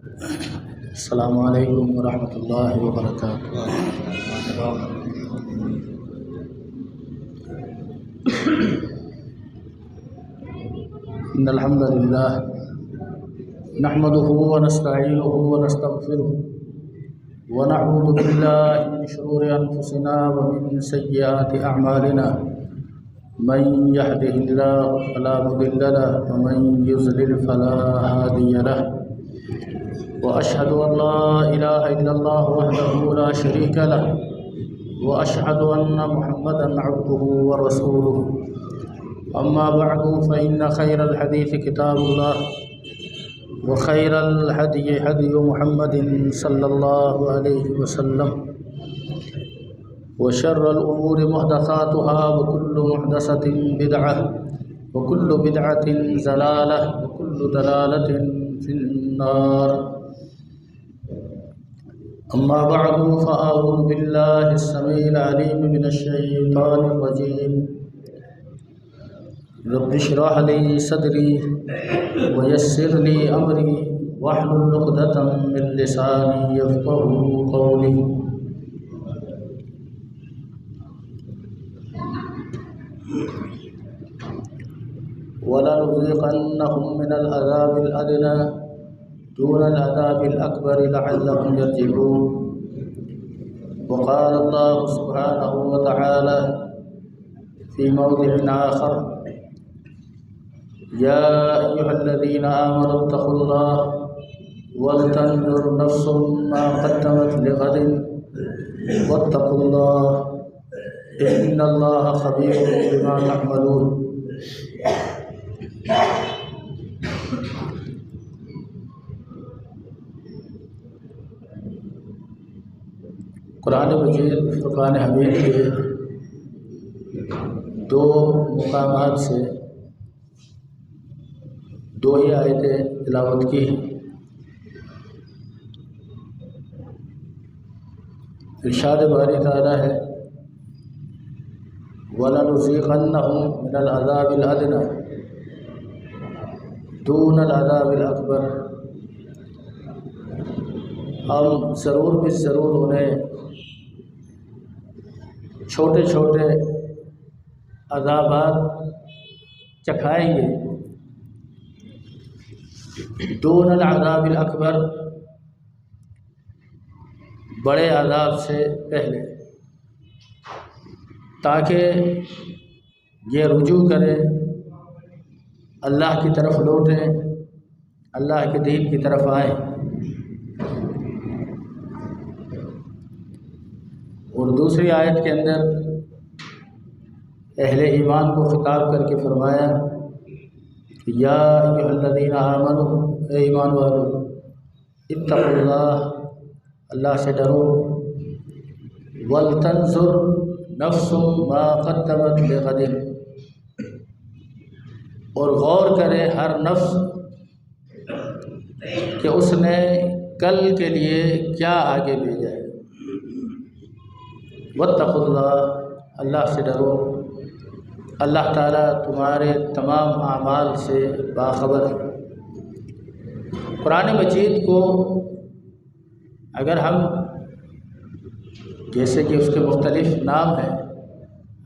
السلام علیکم ورحمۃ اللہ وبرکاتہ۔ ان الحمد للہ نحمده ونستعینه ونستغفره ونعوذ باللہ من شرور انفسنا ومن سیئات اعمالنا، من يهده الله فلا مضل له ومن يضلل فلا هادي له، وأشهد أن لا إله إلا الله وحده لا شريك له، وأشهد أن محمدا عبده ورسوله، أما بعد فإن خير الحديث كتاب الله، وخير الهدي هدي محمد صلى الله عليه وسلم، وشر الأمور محدثاتها وكل محدثة بدعة وكل بدعة ضلالة وكل ضلالة في النار، أما بعد فأعوذ بالله السميع العليم من الشيطان الرجيم، رب اشرح لي صدري ويسر لي أمري واحلل عقدة من لساني يفقهوا قولي۔ وَلَنُذِيقَنَّهُم مِّنَ الْعَذَابِ الْأَدْنَىٰ دُونَ الْعَذَابِ الْأَكْبَرِ لَعَلَّهُمْ يَرْجِعُونَ۔ وقال الله سبحانه وتعالى في موضع آخر: يا أيها الذين آمنوا اتقوا الله ولتنظر نفس ما قدمت لغد واتقوا الله إن الله خبير بما تعملون۔ قرآن مجید فرقان حمید کے دو مقامات سے دو ہی آیتیں تلاوت کی ہیں۔ ارشاد باری تعالیٰ ہے: وَلَنُذِيقَنَّهُم مِّنَ الْعَذَابِ الْأَدْنَىٰ دُونَ الْعَذَابِ الْأَكْبَرِ، ہم ضرور ضرور انہیں چھوٹے چھوٹے عذابات چکھائیں گے، دون العذاب الاکبر، بڑے عذاب سے پہلے، تاکہ یہ رجوع کریں، اللہ کی طرف لوٹیں، اللہ کے دین کی طرف آئیں۔ اور دوسری آیت کے اندر اہل ایمان کو خطاب کر کے فرمایا: یا ایھا الذین آمنوا، اے ایمان والو، اتقوا اللہ، اللہ سے ڈرو، ولتنظر نفس ما قدمت لغد، اور غور کرے ہر نفس کہ اس نے کل کے لیے کیا آگے بھیجا ہے۔ واتقوا اللہ، اللہ سے ڈرو، اللہ تعالیٰ تمہارے تمام اعمال سے باخبر ہے۔ قرآن مجید کو اگر ہم، جیسے کہ اس کے مختلف نام ہیں،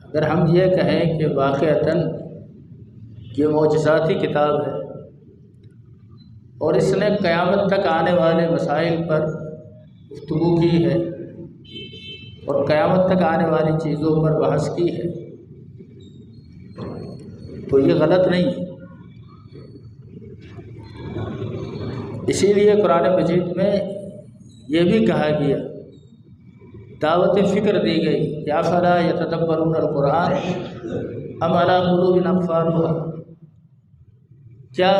اگر ہم یہ کہیں کہ واقعتاً یہ معجزاتی کتاب ہے اور اس نے قیامت تک آنے والے مسائل پر گفتگو کی ہے اور قیامت تک آنے والی چیزوں پر بحث کی ہے، تو یہ غلط نہیں ہے۔ اسی لیے قرآن مجید میں یہ بھی کہا گیا، دعوت فکر دی گئی کہ افلا یتدبرون القرآن ام علی قلوب اقفالها، کیا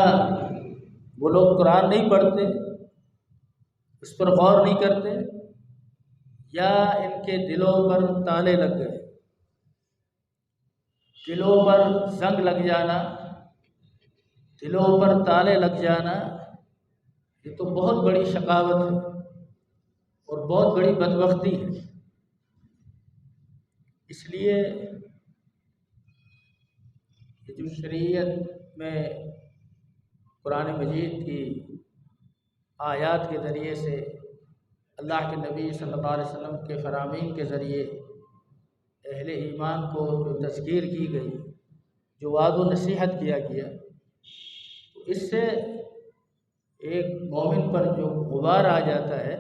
وہ لوگ قرآن نہیں پڑھتے، اس پر غور نہیں کرتے، یا ان کے دلوں پر تالے لگ گئے؟ دلوں پر زنگ لگ جانا، دلوں پر تالے لگ جانا، یہ تو بہت بڑی شقاوت ہے اور بہت بڑی بدبختی ہے۔ اس لیے کہ جو شریعت میں قرآن مجید کی آیات کے ذریعے سے، اللہ کے نبی صلی اللہ علیہ وسلم کے فرامین کے ذریعے اہل ایمان کو جو تذکیر کی گئی، جو وعظ و نصیحت کیا گیا، تو اس سے ایک مومن پر جو غبار آ جاتا ہے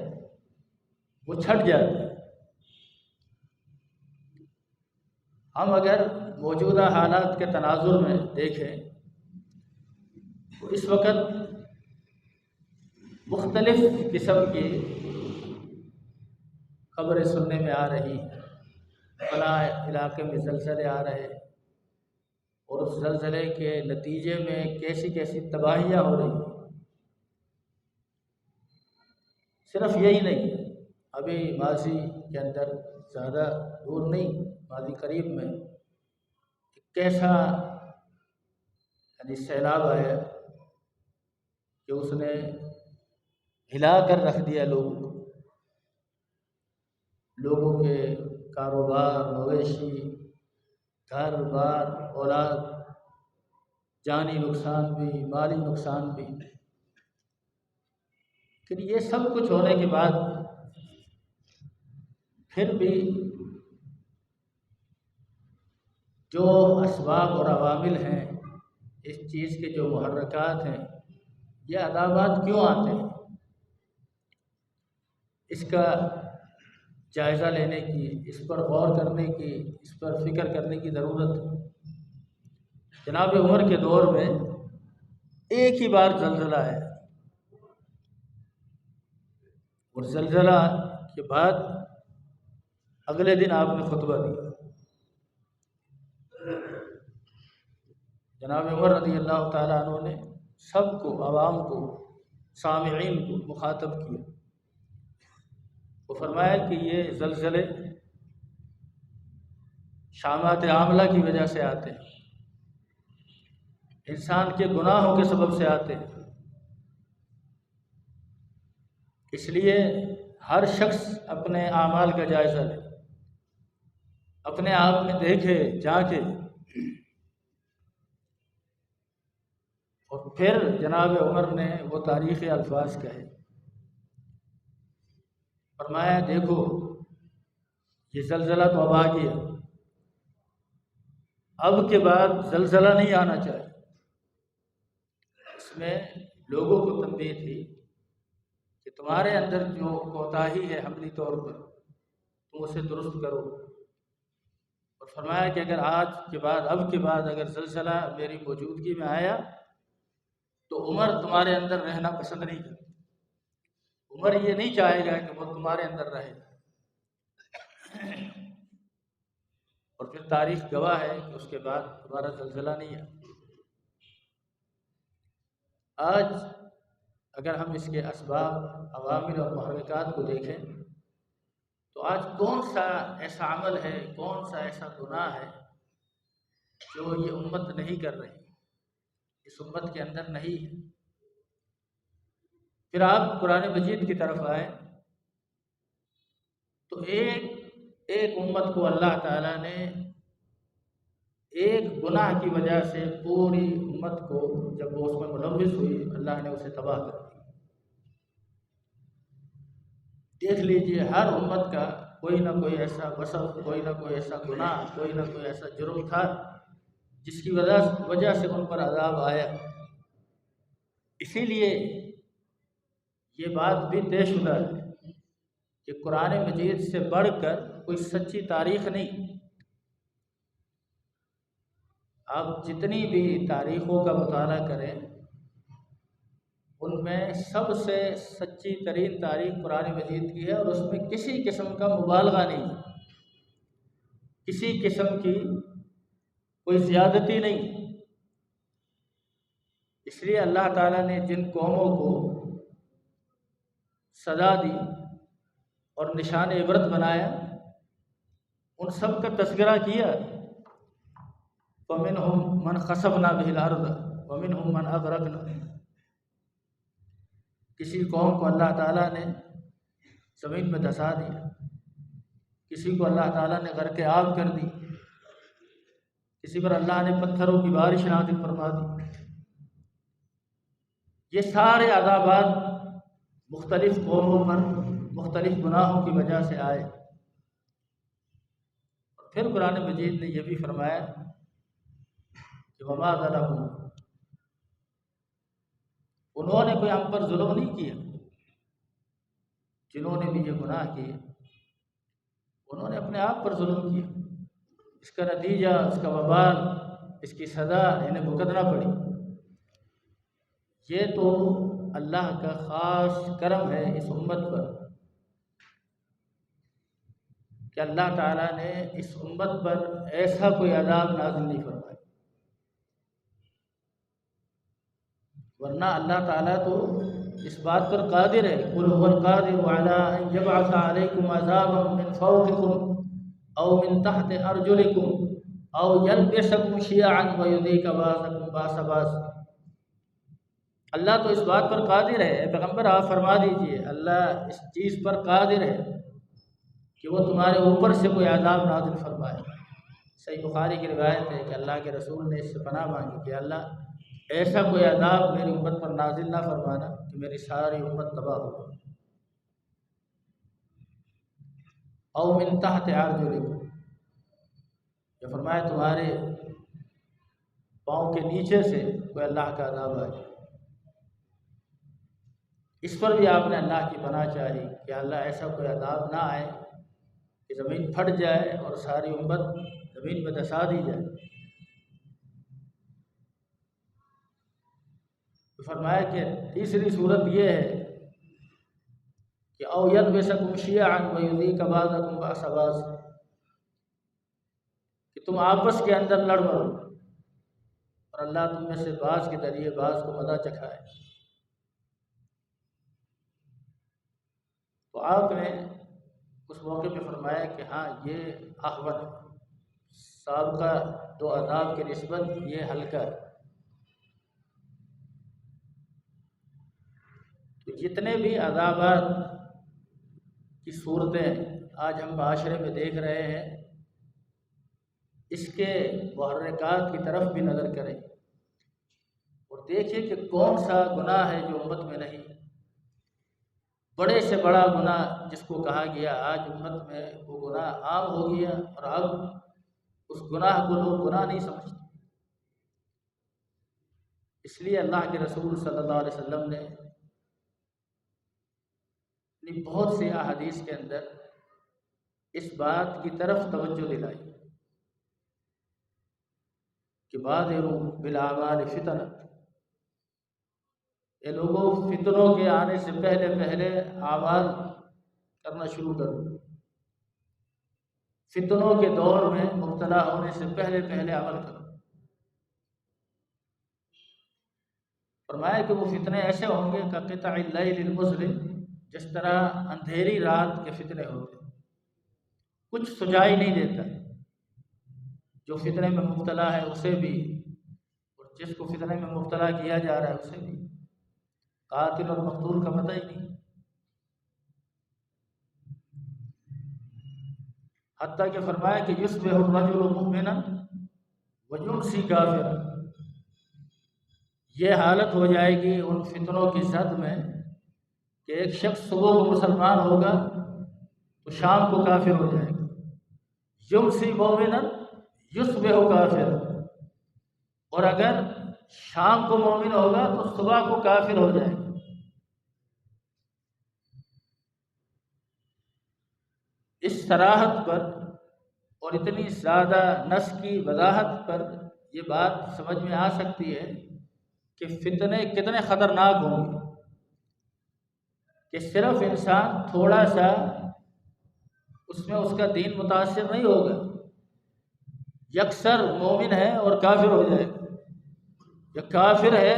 وہ چھٹ جاتا ہے۔ ہم اگر موجودہ حالات کے تناظر میں دیکھیں تو اس وقت مختلف قسم کی خبریں سننے میں آ رہی ہیں، فلاں علاقے میں زلزلے آ رہے ہیں، اور اس زلزلے کے نتیجے میں کیسی کیسی تباہیاں ہو رہی ہیں۔ صرف یہی نہیں، ابھی ماضی کے اندر زیادہ دور نہیں، ماضی قریب میں ایک کیسا سیلاب آیا کہ اس نے ہلا کر رکھ دیا لوگوں کے کاروبار، مویشی، گھر بار، اولاد، جانی نقصان بھی، مالی نقصان بھی۔ پھر یہ سب کچھ ہونے کے بعد پھر بھی جو اسباب اور عوامل ہیں، اس چیز کے جو محرکات ہیں، یہ عذابات کیوں آتے ہیں، اس کا جائزہ لینے کی، اس پر غور کرنے کی، اس پر فکر کرنے کی ضرورت ہے۔ جناب عمر کے دور میں ایک ہی بار زلزلہ ہے، اور زلزلہ کے بعد اگلے دن آپ نے خطبہ دیا۔ جناب عمر رضی اللہ تعالیٰ عنہ نے سب کو، عوام کو، سامعین کو مخاطب کیا۔ وہ فرمایا کہ یہ زلزلے شامات عاملہ کی وجہ سے آتے ہیں، انسان کے گناہوں کے سبب سے آتے ہیں۔ اس لیے ہر شخص اپنے اعمال کا جائزہ لے، اپنے آپ میں دیکھے، جانچے، اور پھر جناب عمر نے وہ تاریخی الفاظ کہے، فرمایا دیکھو یہ زلزلہ تو اب آ گیا، اب کے بعد زلزلہ نہیں آنا چاہیے۔ اس میں لوگوں کو تنبیہ تھی کہ تمہارے اندر جو کوتاہی ہے عملی طور پر، تم اسے درست کرو۔ اور فرمایا کہ اگر آج کے بعد، اب کے بعد اگر زلزلہ میری موجودگی میں آیا تو عمر تمہارے اندر رہنا پسند نہیں کرتا، عمر یہ نہیں چاہے گا کہ وہ تمہارے اندر رہے۔ اور پھر تاریخ گواہ ہے کہ اس کے بعد دوبارہ زلزلہ نہیں ہے۔ آج اگر ہم اس کے اسباب، عوامل اور محرکات کو دیکھیں تو آج کون سا ایسا عمل ہے، کون سا ایسا گناہ ہے جو یہ امت نہیں کر رہی، اس امت کے اندر نہیں ہے۔ پھر آپ قرآن مجید کی طرف آئیں تو ایک امت کو اللہ تعالیٰ نے ایک گناہ کی وجہ سے پوری امت کو، جب وہ اس میں ملوث ہوئی، اللہ نے اسے تباہ کر دیا۔ دیکھ لیجئے ہر امت کا کوئی نہ کوئی ایسا وصف، کوئی نہ کوئی ایسا گناہ، کوئی نہ کوئی ایسا جرم تھا جس کی وجہ سے ان پر عذاب آیا۔ اسی لیے یہ بات بھی طے شدہ ہے کہ قرآن مجید سے بڑھ کر کوئی سچی تاریخ نہیں۔ آپ جتنی بھی تاریخوں کا مطالعہ کریں، ان میں سب سے سچی ترین تاریخ قرآن مجید کی ہے، اور اس میں کسی قسم کا مبالغہ نہیں، کسی قسم کی کوئی زیادتی نہیں۔ اس لیے اللہ تعالیٰ نے جن قوموں کو سزا دی اور نشان عبرت بنایا، ان سب کا تذکرہ کیا۔ وَمِنْهُمْ مَنْ خَسَفْنَا بِهِ الْأَرْضَ وَمِنْهُمْ مَنْ أَغْرَقْنَا۔ کسی قوم کو اللہ تعالیٰ نے زمین میں دھسا دیا، کسی کو اللہ تعالیٰ نے غرق آب کر دی، کسی پر اللہ نے پتھروں کی بارش نازل فرما دی۔ یہ سارے عذابات مختلف قوموں پر مختلف گناہوں کی وجہ سے آئے. اور پھر قرآن مجید نے یہ بھی فرمایا کہ وما ظلموا، انہوں نے کوئی ہم پر ظلم نہیں کیا. جنہوں نے بھی یہ گناہ کیے انہوں نے اپنے آپ پر ظلم کیا. اس کا نتیجہ، اس کا وبال، اس کی سزا انہیں بھگتنا پڑی. یہ تو اللہ کا خاص کرم ہے اس امت پر کہ اللہ تعالیٰ نے اس امت پر ایسا کوئی عذاب نازل نہیں فرمایا. ورنہ اللہ تعالیٰ تو اس بات پر قادر ہے. قُلْ هُوَ الْقَادِرُ عَلَىٰ أَن يَبْعَثَ عَلَيْكُمْ عَذَابًا مِّن فَوْقِكُمْ أَوْ مِن تَحْتِ أَرْجُلِكُمْ أَوْ يَلْبِسَكُمْ شِيَعًا وَيُذِيقَ بَعْضَكُمْ بَأْسَ بَعْضٍ. اللہ تو اس بات پر قادر ہے. اے پیغمبر آپ فرما دیجئے اللہ اس چیز پر قادر ہے کہ وہ تمہارے اوپر سے کوئی عذاب نازل فرمائے. صحیح بخاری کی روایت ہے کہ اللہ کے رسول نے اس سے پناہ مانگی کہ اللہ ایسا کوئی عذاب میری امت پر نازل نہ فرمانا کہ میری ساری امت تباہ ہو. او من تحت ارجلکم، یہ فرمایا تمہارے پاؤں کے نیچے سے کوئی اللہ کا عذاب آئے. اس پر بھی آپ نے اللہ کی پناہ چاہی کہ اللہ ایسا کوئی عذاب نہ آئے کہ زمین پھٹ جائے اور ساری امت زمین میں دسا دی جائے. تو فرمایا کہ تیسری صورت یہ ہے کہ او یلبسکم شیعا ویذیق بعضکم بأس بعض، کہ تم آپس کے اندر لڑ مرو اور اللہ تم میں سے بعض کے ذریعے بعض کو مزہ چکھائے. تو آپ نے اس موقع پہ فرمایا کہ ہاں یہ احون ہے، سابقہ دو عذاب کی نسبت یہ ہلکا ہے. تو جتنے بھی عذابات کی صورتیں آج ہم معاشرے میں دیکھ رہے ہیں اس کے محرکات کی طرف بھی نظر کریں اور دیکھیں کہ کون سا گناہ ہے جو امت میں نہیں. بڑے سے بڑا گناہ جس کو کہا گیا آج امت میں وہ گناہ عام ہو گیا اور اب اس گناہ کو لوگ گناہ نہیں سمجھتے. اس لیے اللہ کے رسول صلی اللہ علیہ وسلم نے بہت سی احادیث کے اندر اس بات کی طرف توجہ دلائی کہ بادروا بالاعمال فتنہ، یہ لوگوں فتنوں کے آنے سے پہلے اعمال کرنا شروع کرو. فتنوں کے دور میں مبتلا ہونے سے پہلے عمل کرو. فرمایا کہ وہ فتنے ایسے ہوں گے کہ قطع اللیل المظلم، جس طرح اندھیری رات کے فتنے ہوتے ہیں، کچھ سجائی نہیں دیتا. جو فتنے میں مبتلا ہے اسے بھی اور جس کو فتنے میں مبتلا کیا جا رہا ہے اسے بھی، قاتل اور مقتول کا پتہ ہی نہیں. حتیٰ کہ فرمایا کہ یصبح الرجل مؤمنا ویمسی کافرا، یہ حالت ہو جائے گی ان فتنوں کی زد میں کہ ایک شخص صبح کو مسلمان ہوگا تو شام کو کافر ہو جائے گا. یمسی مومنا یصبح کافرا، اور اگر شام کو مومن ہوگا تو صبح کو کافر ہو جائے گا. اس صراحت پر اور اتنی زیادہ نص کی وضاحت پر یہ بات سمجھ میں آ سکتی ہے کہ فتنے کتنے خطرناک ہوں گے کہ صرف انسان تھوڑا سا اس میں اس کا دین متاثر نہیں ہوگا، یکسر مومن ہے اور کافر ہو جائے گا، یا کافر ہے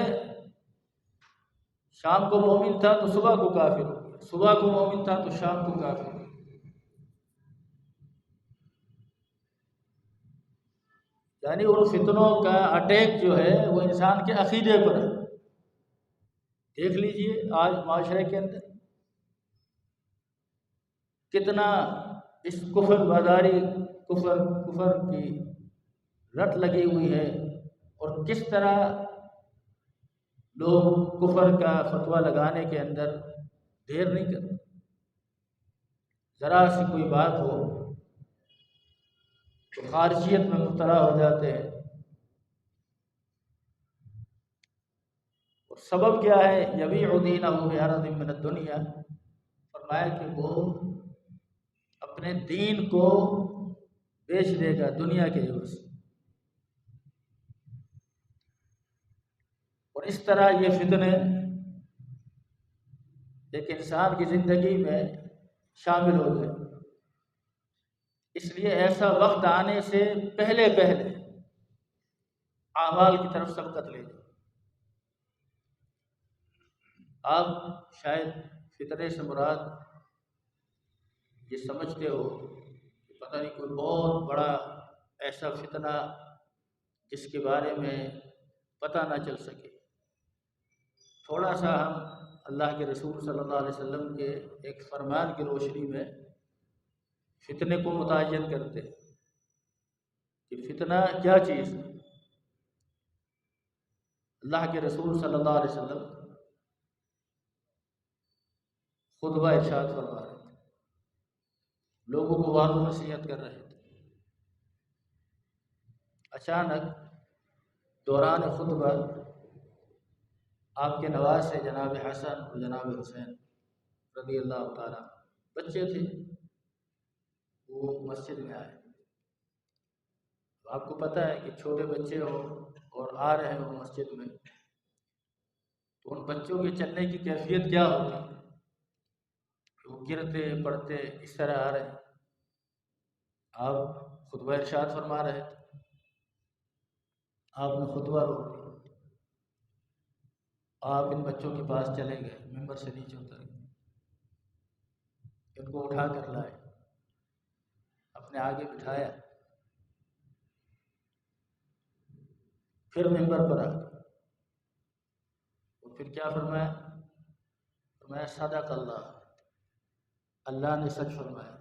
شام کو مومن تھا تو صبح کو کافر ہو گیا، صبح کو مومن تھا تو شام کو کافر ہو گیا. یعنی ان فتنوں کا اٹیک جو ہے وہ انسان کے عقیدے پر ہے. دیکھ لیجئے آج معاشرے کے اندر کتنا اس کفر بازاری کفر کی رٹ لگی ہوئی ہے اور کس طرح لوگ کفر کا فتویٰ لگانے کے اندر دیر نہیں کرتے، ذرا سی کوئی بات ہو تو خارجیت میں مبتلا ہو جاتے ہیں۔ اور سبب کیا ہے؟ یبیع دینہ بعرض من الدنیا، فرمایا کہ وہ اپنے دین کو بیچ دے گا دنیا کے عوض۔ اور اس طرح یہ فتنے ایک انسان کی زندگی میں شامل ہو گئے، اس لیے ایسا وقت آنے سے پہلے اعمال کی طرف سبقت لے جائے۔ آپ شاید فتنے سے مراد یہ سمجھتے ہو کہ پتہ نہیں کوئی بہت بڑا ایسا فتنہ جس کے بارے میں پتہ نہ چل سکے۔ تھوڑا سا ہم اللہ کے رسول صلی اللہ علیہ وسلم کے ایک فرمان کی روشنی میں فتنے کو متعین کرتے کہ فتنہ کیا چیز ہے۔ اللہ کے رسول صلی اللہ علیہ وسلم خطبہ ارشاد فرما رہے تھے، لوگوں کو وعظ و نصیحت کر رہے تھے۔ اچانک دوران خطبہ آپ کے نواسے جناب حسن اور جناب حسین رضی اللہ تعالیٰ، بچے تھے، وہ مسجد میں آئے۔ آپ کو پتہ ہے کہ چھوٹے بچے ہوں اور آ رہے ہوں مسجد میں، تو ان بچوں کے چلنے کی کیفیت کیا ہوتی ہے؟ وہ گرتے پڑتے اس طرح آ رہے ہیں۔ آپ خطبہ ارشاد فرما رہے تھے، آپ نے خطبہ روک دیا، آپ ان بچوں کے پاس چلے گئے، ممبر سے نیچے اتر گئے، ان کو اٹھا کر لائے، اپنے آگے بٹھایا، پھر ممبر پر آ گئے، اور پھر کیا فرمایا؟ فرمایا صدق اللہ، اللہ نے سچ فرمایا۔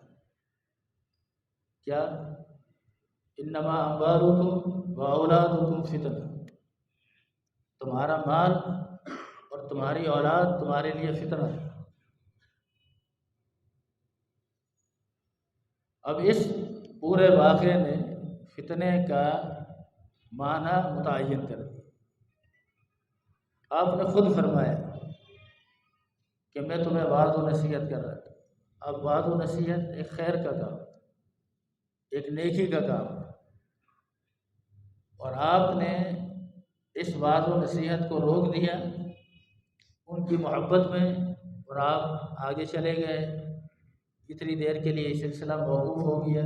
کیا؟ انما اموالکم و اولادکم فتنہ، تمہارا مال اور تمہاری اولاد تمہارے لیے فتنہ ہے۔ اب اس پورے واقعے نے فتنے کا معنی متعین کر دیا۔ آپ نے خود فرمایا کہ میں تمہیں وعظ و نصیحت کر رہا تھا۔ اب وعظ و نصیحت ایک خیر کا کام، ایک نیکی کا کام ہے، اور آپ نے اس وعظ و نصیحت کو روک دیا ان کی محبت میں، اور آپ آگے چلے گئے۔ اتنی دیر کے لیے یہ سلسلہ موقوف ہو گیا۔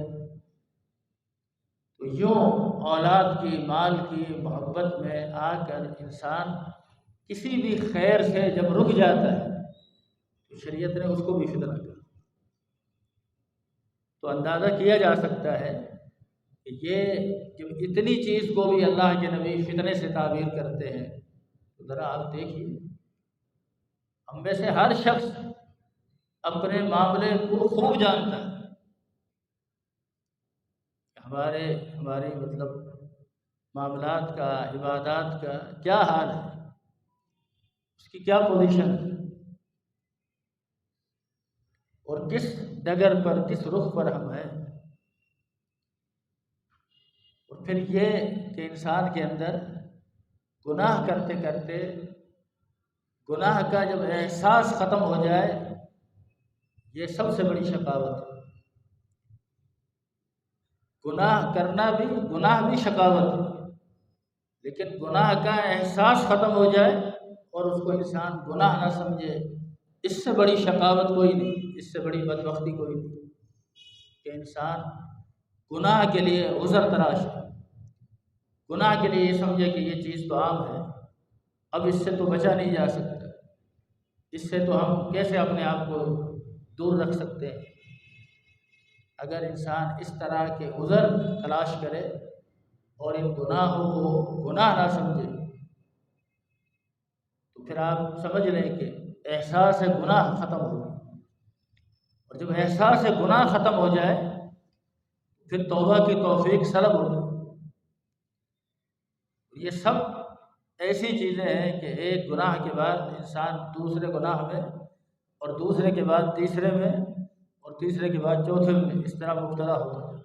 تو یوں اولاد کی، مال کی محبت میں آ کر انسان کسی بھی خیر سے جب رک جاتا ہے تو شریعت نے اس کو بھی فتنہ کہا۔ تو اندازہ کیا جا سکتا ہے کہ یہ جب اتنی چیز کو بھی اللہ کے نبی فتنے سے تعبیر کرتے ہیں تو ذرا آپ دیکھیے، ہم میں سے ہر شخص اپنے معاملے کو خوب جانتا ہے، ہماری مطلب معاملات کا، عبادات کا کیا حال ہے، اس کی کیا پوزیشن ہے، اور کس ڈگر پر، کس رخ پر ہم ہیں۔ اور پھر یہ کہ انسان کے اندر گناہ کرتے کرتے گناہ کا جب احساس ختم ہو جائے، یہ سب سے بڑی شقاوت ہے۔ گناہ کرنا بھی، گناہ بھی شقاوت ہے، لیکن گناہ کا احساس ختم ہو جائے اور اس کو انسان گناہ نہ سمجھے، اس سے بڑی شقاوت کوئی نہیں، اس سے بڑی بدبختی کوئی نہیں کہ انسان گناہ کے لیے عذر تراش ہے، گناہ کے لیے یہ سمجھے کہ یہ چیز تو عام ہے، اب اس سے تو بچا نہیں جا سکتا، اس سے تو ہم کیسے اپنے آپ کو دور رکھ سکتے ہیں۔ اگر انسان اس طرح کے عذر تلاش کرے اور ان گناہوں کو گناہ نہ سمجھے تو پھر آپ سمجھ لیں کہ احساس گناہ ختم ہو گیا، اور جب احساس گناہ ختم ہو جائے پھر توبہ کی توفیق سلب ہو جائے۔ یہ سب ایسی چیزیں ہیں کہ ایک گناہ کے بعد انسان دوسرے گناہ میں اور دوسرے کے بعد تیسرے میں اور تیسرے کے بعد چوتھے میں، اس طرح مبتلا ہوتا ہے۔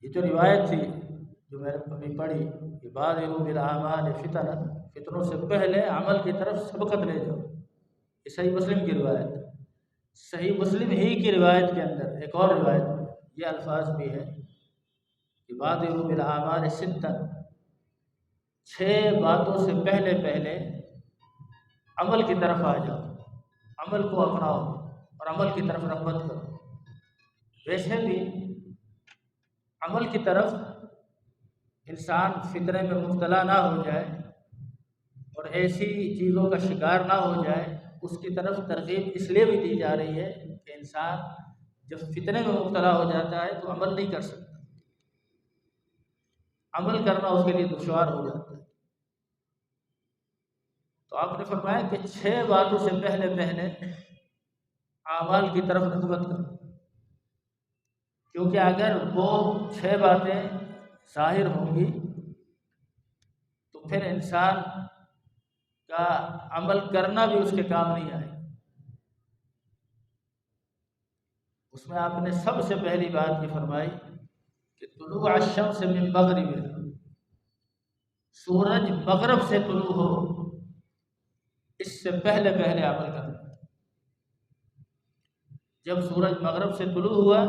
یہ جو روایت تھی جو میں نے ابھی پڑھی کہ بادروا بالاعمال فتنا، فتنوں سے پہلے عمل کی طرف سبقت لے جاؤ، یہ صحیح مسلم کی روایت ہے۔ صحیح مسلم ہی کی روایت کے اندر ایک اور روایت میں یہ الفاظ بھی ہے کہ بادروا بالاعمال ستا، 6 باتوں سے پہلے پہلے عمل کی طرف آ جاؤ، عمل کو اپناؤ اور عمل کی طرف رغبت کرو۔ ویسے بھی عمل کی طرف انسان فطرے میں مبتلا نہ ہو جائے اور ایسی چیزوں کا شکار نہ ہو جائے، اس کی طرف ترغیب اس لیے بھی دی جا رہی ہے کہ انسان جب فتنے میں مبتلا ہو جاتا ہے تو عمل نہیں کر سکتا، عمل کرنا اس کے لیے دشوار ہو جاتا ہے۔ تو آپ نے فرمایا کہ 6 باتوں سے پہلے پہلے اعمال کی طرف رغبت کرو، کیونکہ اگر وہ 6 باتیں ظاہر ہوں گی تو پھر انسان کا عمل کرنا بھی اس کے کام نہیں آئے۔ اس میں آپ نے سب سے پہلی بات یہ فرمائی کہ طلوع الشمس من مغربها، سورج مغرب سے طلوع ہو اس سے پہلے پہلے عمل کرنا۔ جب سورج مغرب سے طلوع ہوا،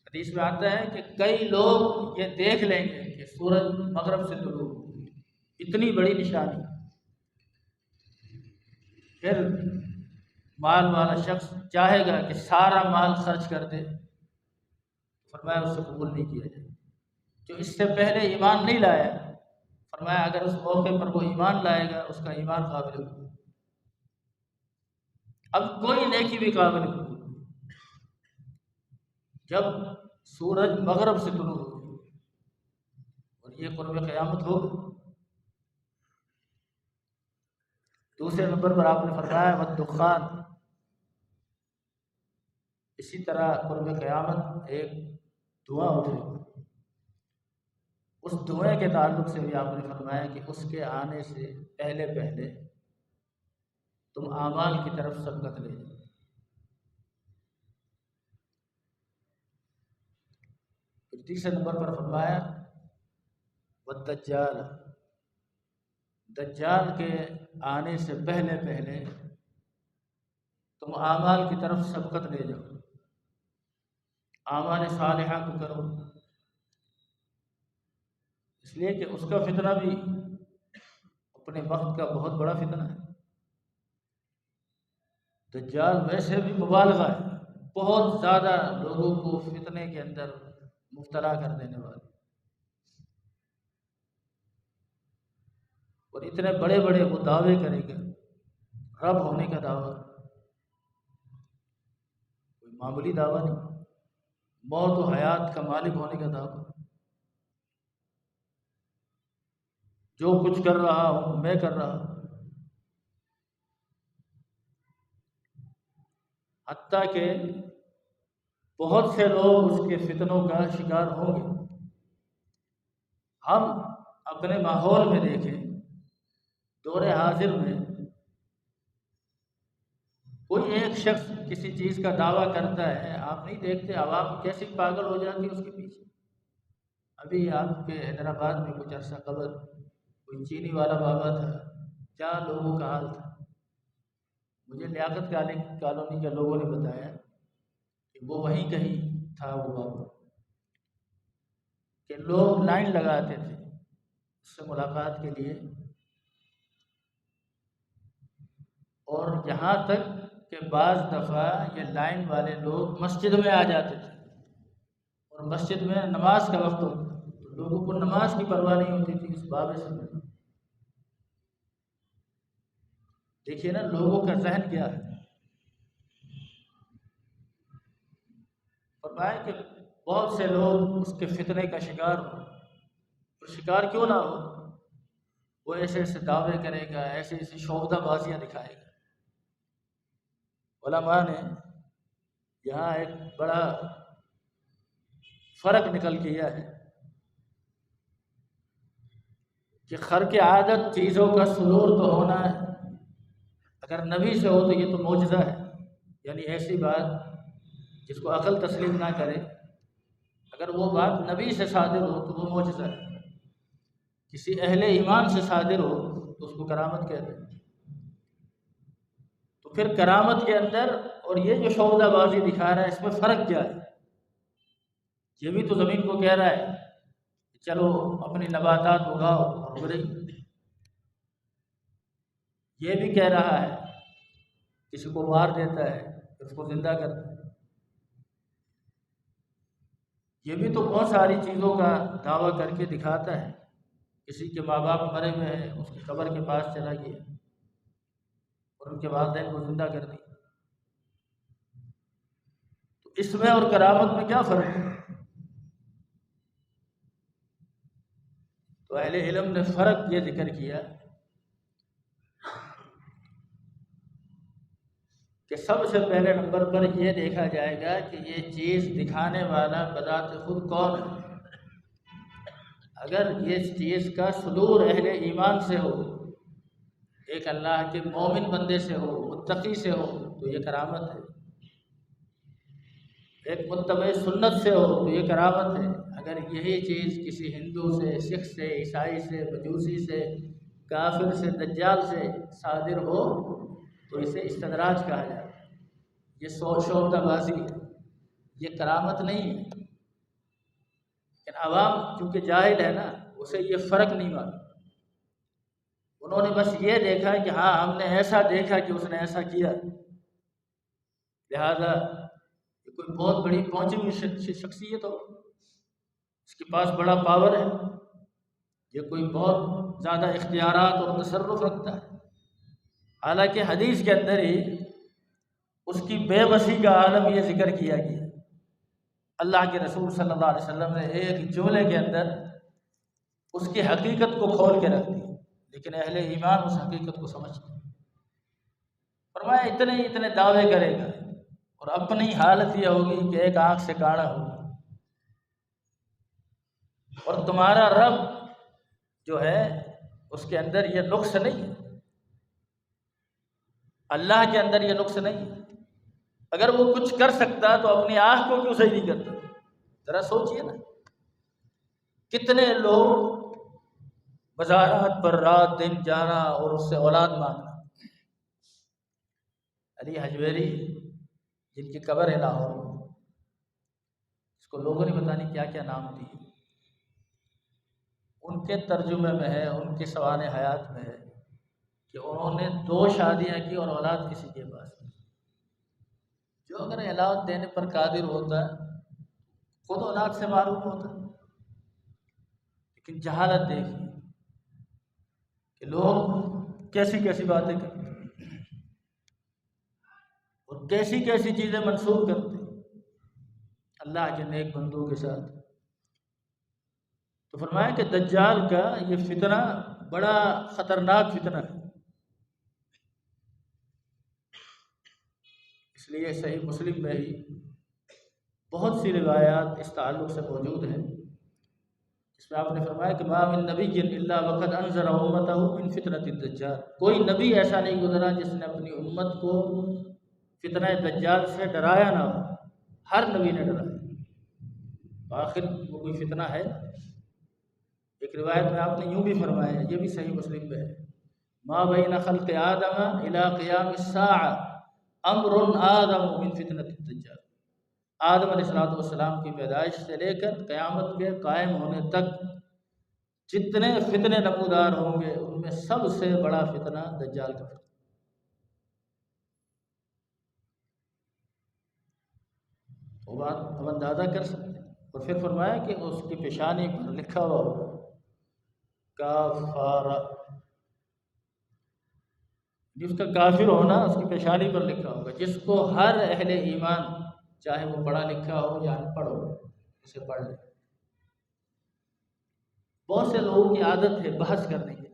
حدیث میں آتا ہے کہ کئی لوگ یہ دیکھ لیں گے کہ سورج مغرب سے طلوع ہو، اتنی بڑی نشانی۔ پھر مال والا شخص چاہے گا کہ سارا مال خرچ کر دے، فرمایا اس سے قبول نہیں کیا جائے۔ جو اس سے پہلے ایمان نہیں لایا، فرمایا اگر اس موقع پر وہ ایمان لائے گا اس کا ایمان قابل قبول۔ اب کوئی نیکی بھی قابل قبول جب سورج مغرب سے طلوع ہو، اور یہ قرب قیامت ہوگا۔ دوسرے نمبر پر آپ نے فرمایا والدخان، اسی طرح قرب قیامت ایک دھواں اٹھے گا، اس دھوئیں کے تعلق سے بھی آپ نے فرمایا کہ اس کے آنے سے پہلے پہلے تم اعمال کی طرف سبقت لے جاؤ۔ پھر تیسرے نمبر پر فرمایا والدجال، دجال کے آنے سے پہلے پہلے تم اعمال کی طرف سبقت لے جاؤ، اعمال صالحہ کو کرو، اس لیے کہ اس کا فتنہ بھی اپنے وقت کا بہت بڑا فتنہ ہے۔ دجال ویسے بھی مبالغہ ہے، بہت زیادہ لوگوں کو فتنے کے اندر مبتلا کر دینے والا، اور اتنے بڑے بڑے وہ دعوے کرے گا، رب ہونے کا دعویٰ، کوئی معمولی دعویٰ نہیں، موت و حیات کا مالک ہونے کا دعویٰ، جو کچھ کر رہا ہوں میں کر رہا ہوں، حتیٰ کہ بہت سے لوگ اس کے فتنوں کا شکار ہوں گے۔ ہم اپنے ماحول میں دیکھیں، دور حاضر میں کوئی ایک شخص کسی چیز کا دعویٰ کرتا ہے، آپ نہیں دیکھتے عوام کیسی پاگل ہو جاتی ہے اس کے پیچھے۔ ابھی آپ کے حیدرآباد میں کچھ عرصہ قبل کوئی چینی والا بابا تھا، کیا لوگوں کا حال تھا۔ مجھے لیاقت کالونی کے لوگوں نے بتایا کہ وہ وہیں کہیں تھا وہ بابا، کہ لوگ لائن لگاتے تھے اس سے ملاقات کے لیے، اور یہاں تک کہ بعض دفعہ یہ لائن والے لوگ مسجد میں آ جاتے تھے، اور مسجد میں نماز کا وقت ہوتا تو لوگوں کو نماز کی پرواہ نہیں ہوتی تھی اس بابے سے۔ دیکھیے نا لوگوں کا ذہن کیا ہے۔ فرمایا کہ بہت سے لوگ اس کے فتنے کا شکار ہو، اور شکار کیوں نہ ہو، وہ ایسے ایسے دعوے کرے گا، ایسے ایسی شوخدہ بازیاں دکھائے گا۔ علماء نے یہاں ایک بڑا فرق نکل کیا ہے کہ خرق عادت چیزوں کا صدور تو ہونا ہے، اگر نبی سے ہو تو یہ تو معجزہ ہے، یعنی ایسی بات جس کو عقل تسلیم نہ کرے، اگر وہ بات نبی سے صادر ہو تو وہ معجزہ ہے، کسی اہل ایمان سے صادر ہو تو اس کو کرامت کہتے ہیں۔ تو پھر کرامت کے اندر اور یہ جو شعبدہ بازی دکھا رہا ہے، اس میں فرق کیا ہے؟ یہ بھی تو زمین کو کہہ رہا ہے کہ چلو اپنی نباتات اگاؤ اور اگ رہی، یہ بھی کہہ رہا ہے کسی کو مار دیتا ہے پھر اس کو زندہ کرتا ہے، یہ بھی تو بہت ساری چیزوں کا دعویٰ کر کے دکھاتا ہے۔ کسی کے ماں باپ مرے ہوئے ہیں، اس کی قبر کے پاس چلا گیا اور ان کے والدین کو زندہ کر دی، تو اس میں اور کرامت میں کیا فرق ہے؟ تو اہل علم نے فرق یہ ذکر کیا کہ سب سے پہلے نمبر پر یہ دیکھا جائے گا کہ یہ چیز دکھانے والا بذات خود کون ہے۔ اگر یہ چیز کا صدور اہل ایمان سے ہو، ایک اللہ کے مومن بندے سے ہو، متقی سے ہو، تو یہ کرامت ہے۔ ایک متبع سنت سے ہو تو یہ کرامت ہے۔ اگر یہی چیز کسی ہندو سے، سکھ سے، عیسائی سے، مجوسی سے، کافر سے، دجال سے صادر ہو تو اسے استدراج کہا جاتا ہے، یہ شعبدہ بازی ہے، یہ کرامت نہیں ہے۔ لیکن عوام چونکہ جاہل ہے نا، اسے یہ فرق نہیں معلوم، انہوں نے بس یہ دیکھا کہ ہاں ہم نے ایسا دیکھا کہ اس نے ایسا کیا، لہذا یہ کوئی بہت بڑی پہنچی ہوئی شخصیت ہو، اس کے پاس بڑا پاور ہے، یہ کوئی بہت زیادہ اختیارات اور تصرف رکھتا ہے۔ حالانکہ حدیث کے اندر ہی اس کی بے بسی کا عالم یہ ذکر کیا گیا۔ اللہ کے رسول صلی اللہ علیہ وسلم نے ایک جملے کے اندر اس کی حقیقت کو کھول کے رکھ دی، لیکن اہل ایمان اس حقیقت کو سمجھتے ہیں۔ فرمایا اتنے دعوے کرے گا اور اپنی حالت یہ ہوگی کہ ایک آنکھ سے کاڑا ہوگا، اور تمہارا رب جو ہے اس کے اندر یہ نقص نہیں ہے، اللہ کے اندر یہ نقص نہیں ہے۔ اگر وہ کچھ کر سکتا تو اپنی آنکھ کو کیوں صحیح نہیں کرتا؟ ذرا سوچئے نا، کتنے لوگ مزارات پر رات دن جانا اور اس سے اولاد مانگنا۔ علی حجویری جن کی قبر ہے لاہور میں، اس کو لوگوں نے پتہ نہیں کیا کیا نام دیے، ان کے ترجمے میں ہے، ان کے سوانح حیات میں ہے کہ انہوں نے 2 شادیاں کی اور اولاد کسی کے پاس نہیں۔ جو اگر اولاد دینے پر قادر ہوتا ہے خود اولاد سے معروف ہوتا ہے، لیکن جہالت دیکھیے کہ لوگ کیسی کیسی باتیں کرتے ہیں اور کیسی کیسی چیزیں منسوخ کرتے ہیں اللہ کے نیک بندوں کے ساتھ۔ تو فرمایا کہ دجال کا یہ فتنہ بڑا خطرناک فتنہ ہے، اس لیے صحیح مسلم میں ہی بہت سی روایات اس تعلق سے موجود ہیں، اس میں آپ نے فرمایا کہ ما من نبی الا وقد انذر امتہ من فتنۃ الدجال، کوئی نبی ایسا نہیں گزرا جس نے اپنی امت کو فتنہ دجال سے ڈرایا نہ ہو، ہر نبی نے ڈرایا، آخر وہ کوئی فتنہ ہے۔ ایک روایت میں آپ نے یوں بھی فرمایا، یہ بھی صحیح مسلم میں ہے، ما بین خلق آدم الی قیام الساعہ امر آدم من فتنۃ الدجال، آدم علیہ السلام کی پیدائش سے لے کر قیامت کے قائم ہونے تک جتنے فتنے نمودار ہوں گے ان میں سب سے بڑا فتنہ دجال کا فتنہ۔ وہ بات ہم اندازہ کر سکتے ہیں۔ اور پھر فرمایا کہ اس کی پیشانی پر لکھا ہوا ہوگا کافارہ، جس کا کافر ہونا اس کی پیشانی پر لکھا ہوگا، جس کو ہر اہل ایمان چاہے وہ پڑھا لکھا ہو یا ان پڑھ ہو اسے پڑھ لے۔ بہت سے لوگوں کی عادت ہے بحث کرنے کی،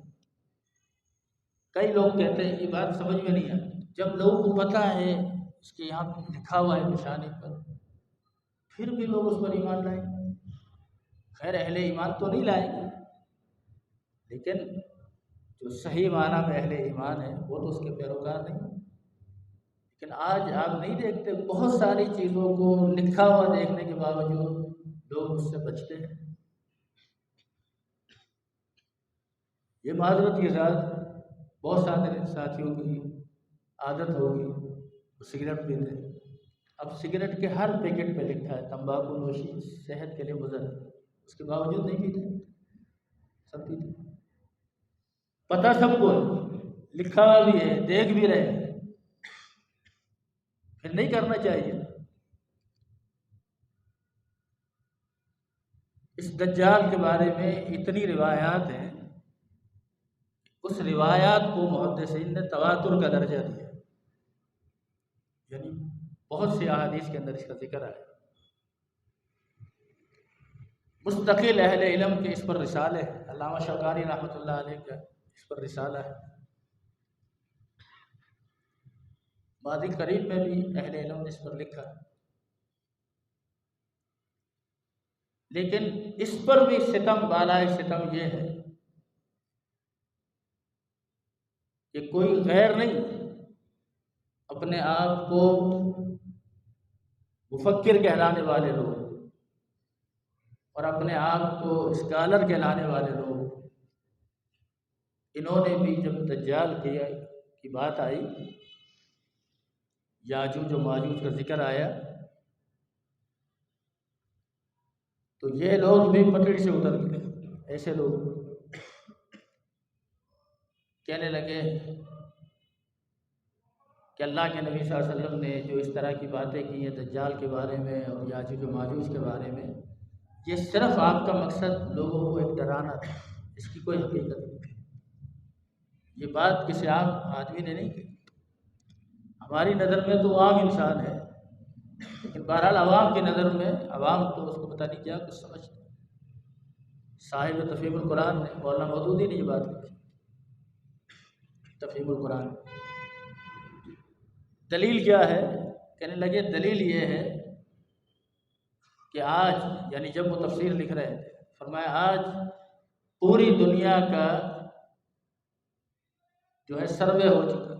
کئی لوگ کہتے ہیں یہ بات سمجھ میں نہیں آتی، جب لوگوں کو پتہ ہے اس کے یہاں لکھا ہوا ہے پیشانی پر، پھر بھی لوگ اس پر ایمان لائیں گے۔ خیر اہل ایمان تو نہیں لائیں گے، لیکن جو صحیح معنی میں اہل ایمان ہے وہ تو اس کے پیروکار نہیں، لیکن آج آپ نہیں دیکھتے بہت ساری چیزوں کو لکھا ہوا دیکھنے کے باوجود لوگ اس سے بچتے ہیں۔ یہ معذرت کے ساتھ بہت سارے ساتھیوں کی عادت ہوگی وہ سگریٹ پیتے ہیں، اب سگریٹ کے ہر پیکٹ پہ لکھا ہے تمباکو نوشی صحت کے لیے مضر ہے، اس کے باوجود نہیں پیتے، سب پیتے، پتہ سب کو ہے، لکھا ہوا بھی ہے، دیکھ بھی رہے ہیں، پھر نہیں کرنا چاہیے۔ اس دجال کے بارے میں اتنی روایات ہیں، اس روایات کو محدثین نے تواتر کا درجہ دیا، یعنی بہت سی احادیث کے اندر اس کا ذکر آیا۔ مستقل اہل علم کے اس پر رسالے ہیں، علامہ شوکانی رحمۃ اللہ علیہ کا اس پر رسالہ ہے، ماضی قریب میں بھی اہل علم نے اس پر لکھا، لیکن اس پر بھی ستم بالائے ستم یہ ہے کہ کوئی غیر نہیں اپنے آپ کو مفکر کہلانے والے لوگ اور اپنے آپ کو اسکالر کہلانے والے لوگ، انہوں نے بھی جب دجال کی بات آئی، یاجوج و ماجوج کا ذکر آیا، تو یہ لوگ بھی پٹڑی سے اتر گئے۔ ایسے لوگ کہنے لگے کہ اللہ کے نبی صلی اللہ علیہ وسلم نے جو اس طرح کی باتیں کی ہیں دجال کے بارے میں اور یاجوج و ماجوج کے بارے میں، یہ صرف آپ کا مقصد لوگوں کو ایک ڈرانا تھا، اس کی کوئی حقیقت نہیں، یہ بات کسی عام آدمی نے نہیں کی، ہماری نظر میں تو عام انسان ہے، لیکن بہرحال عوام کی نظر میں عوام تو اس کو پتہ نہیں کیا کچھ سمجھتے۔ صاحب تفہیم القرآن نے، مولانا مودودی نے یہ بات لکھی تفہیم القرآن، دلیل کیا ہے؟ کہنے لگے دلیل یہ ہے کہ آج، یعنی جب وہ تفسیر لکھ رہے تھے، فرمایا آج پوری دنیا کا جو ہے سروے ہو چکا،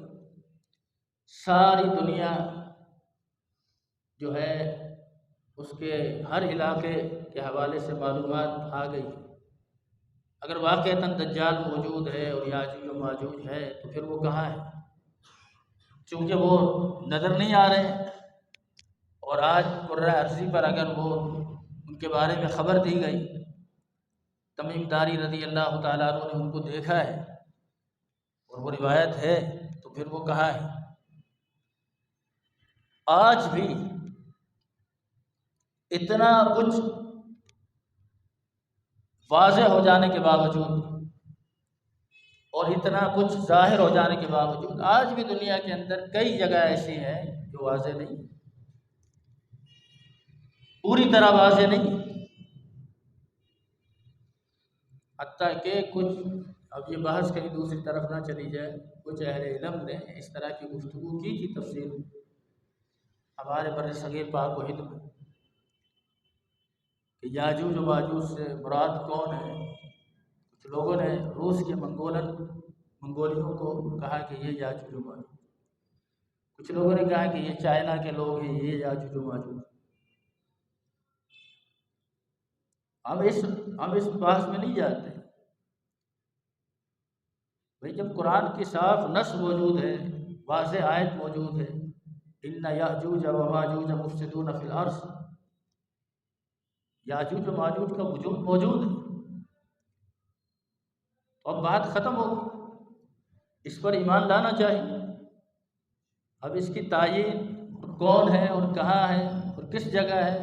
ساری دنیا جو ہے اس کے ہر علاقے کے حوالے سے معلومات آ گئی، اگر واقعتاً دجال موجود ہے اور یاجوج و ماجوج ہے تو پھر وہ کہاں ہے؟ چونکہ وہ نظر نہیں آ رہے ہیں، اور آج قرۂ ارضی پر اگر وہ ان کے بارے میں خبر دی گئی، تمیم داری رضی اللہ تعالیٰ عنہ نے ان کو دیکھا ہے اور وہ روایت ہے، تو پھر وہ کہاں ہے؟ آج بھی اتنا کچھ واضح ہو جانے کے باوجود اور اتنا کچھ ظاہر ہو جانے کے باوجود آج بھی دنیا کے اندر کئی جگہ ایسی ہیں جو واضح نہیں، پوری طرح واضح نہیں، حتیٰ کہ کچھ، اب یہ بحث کہیں دوسری طرف نہ چلی جائے، کچھ اہل علم نے اس طرح کی گفتگو کی تھی تفسیر ہمارے بر صغیر پاک و ہند میں کہ یاجوج و ماجوج سے مراد کون ہے۔ کچھ لوگوں نے روس کے منگولیوں کو کہا کہ یہ یاجوج و ماجوج، کچھ لوگوں نے کہا کہ یہ چائنا کے لوگ ہیں، یہ یاجوج و ماجوج۔ ہم اس بحث میں نہیں جاتے بھئی، جب قرآن کی صاف نص موجود ہے، واضح آیت موجود ہے، ان یاجوج و ماجوج مفسدون فی الارض، یاجوج و ماجوج کا وجود موجود ہے، اب بات ختم ہوگی، اس پر ایمان لانا چاہیے۔ اب اس کی تعیین کون ہے اور کہاں ہے اور کس جگہ ہے،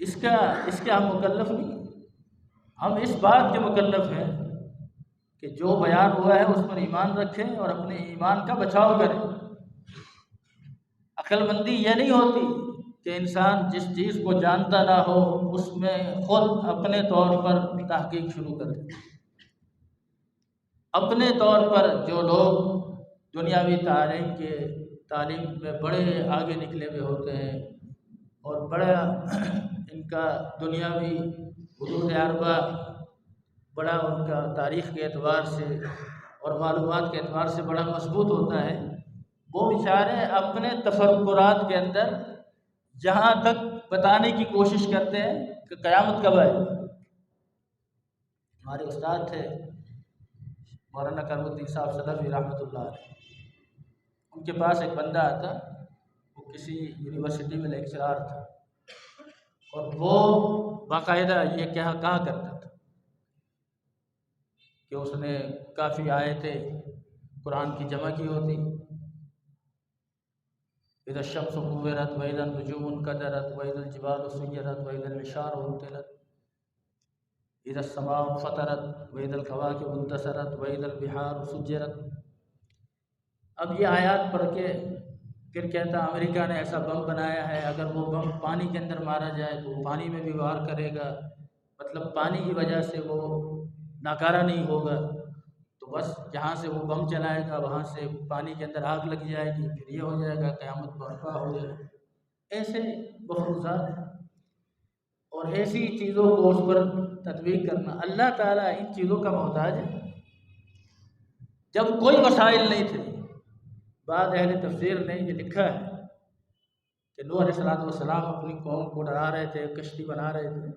اس کے ہم مکلف نہیں، ہم اس بات کے مکلف ہیں کہ جو بیان ہوا ہے اس پر ایمان رکھیں اور اپنے ایمان کا بچاؤ کریں۔ عقل مندی یہ نہیں ہوتی کہ انسان جس چیز کو جانتا نہ ہو اس میں خود اپنے طور پر تحقیق شروع کرے۔ اپنے طور پر جو لوگ دنیاوی تعلیم میں بڑے آگے نکلے ہوئے ہوتے ہیں اور بڑا ان کا دنیاوی حدود اربع بڑا ان کا تاریخ کے اعتبار سے اور معلومات کے اعتبار سے بڑا مضبوط ہوتا ہے، وہ بیچارے اپنے تفکرات کے اندر جہاں تک بتانے کی کوشش کرتے ہیں کہ قیامت کب آئے۔ ہمارے استاد تھے مولانا کرم الدین صاحب صدفی رحمۃ اللہ علیہ، ان کے پاس ایک بندہ آتا، وہ کسی یونیورسٹی میں لیکچرار تھا، اور وہ باقاعدہ یہ کہا کرتا تھا کہ اس نے کافی آیتیں قرآن کی جمع کی ہوتی، اذا الشمس كورت واذا النجوم انكدرت واذا الجبال سيرت واذا العشار عطلت اذا السماء انفطرت واذا الكواكب انتثرت واذا البحار سجرت۔ اب یہ آیات پڑھ کے پھر کہتا امریکہ نے ایسا بم بنایا ہے، اگر وہ بم پانی کے اندر مارا جائے تو وہ پانی میں بھی وار کرے گا، مطلب پانی کی وجہ سے وہ ناکارہ نہیں ہوگا، تو بس جہاں سے وہ بم چلائے گا وہاں سے پانی کے اندر آگ لگ جائے گی، پھر یہ ہو جائے گا قیامت برپا ہو جائے گا۔ ایسے مفروضات اور ایسی چیزوں کو اس پر تطبیق کرنا۔ اللہ تعالیٰ ان چیزوں کا محتاج ہے؟ جب کوئی وسائل نہیں تھے، بعض اہل تفسیر نے یہ لکھا ہے کہ نوح علیہ السلام اپنی قوم کو ڈرا رہے تھے، کشتی بنا رہے تھے،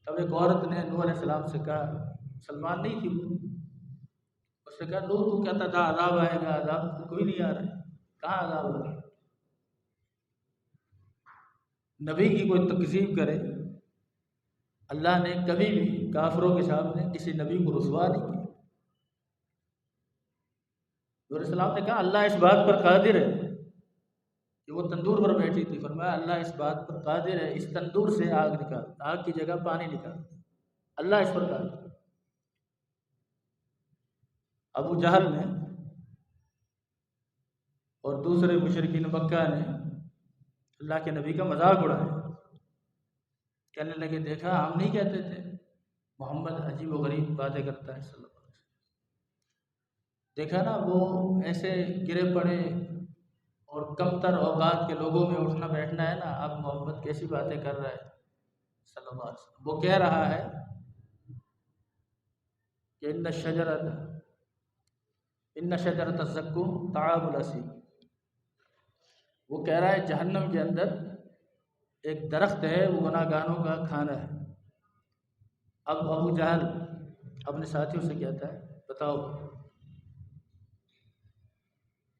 تب ایک عورت نے نوح علیہ السلام سے کہا، مسلمان نہیں تھی وہ، اس نے کہا نوح تو کہتا تھا عذاب آئے گا، عذاب تو کوئی نہیں آ رہا ہے، کہاں عذاب آ رہا ہے؟ نبی کی کوئی تکذیب کرے، اللہ نے کبھی بھی کافروں کے سامنے کسی نبی کو رسوا نہیں کیا۔ نوح علیہ السلام نے کہا اللہ اس بات پر قادر ہے کہ وہ تندور پر بیٹھی تھی، فرمایا اللہ اس بات پر قادر ہے، اس تندور سے آگ نکال، آگ کی جگہ پانی نکال، اللہ اس پر قادر ہے۔ ابو جہل نے اور دوسرے مشرکین مکہ نے اللہ کے نبی کا مذاق اڑایا، کہنے لگے دیکھا ہم نہیں کہتے تھے محمد عجیب و غریب باتیں کرتا ہے صلی اللہ علیہ وسلم، دیکھا نا وہ ایسے گرے پڑے اور کمتر اوقات کے لوگوں میں اٹھنا بیٹھنا ہے نا، اب محمد کیسی باتیں کر رہا ہے صلی اللہ علیہ وسلم۔ وہ کہہ رہا ہے کہ ان شجرۃ الزقوم طعام الاثیم، وہ کہہ رہا ہے جہنم کے اندر ایک درخت ہے، وہ گناہ گاروں کا کھانا ہے۔ اب ابو جہل اپنے ساتھیوں سے کہتا ہے بتاؤ،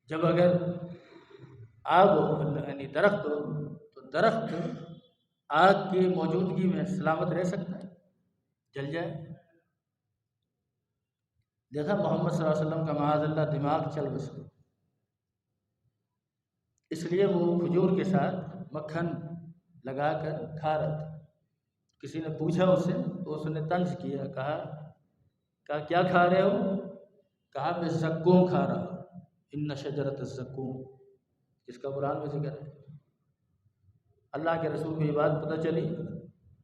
جب اگر آگ ہو یعنی درخت ہو تو درخت آگ کی موجودگی میں سلامت رہ سکتا ہے؟ جل جائے۔ دیکھا محمد صلی اللہ علیہ وسلم کا معاذ اللہ دماغ چل بس، اس لیے وہ کھجور کے ساتھ مکھن لگا کر کھا رہا تھا۔ کسی نے پوچھا اس سے تو اس نے طنز کیا، کہا کیا کھا رہے ہو؟ کہا میں زقوم کھا رہا ہوں، ان شجرۃ الزقوم، جس کا قرآن میں ذکر ہے۔ اللہ کے رسول کو یہ بات پتہ چلی،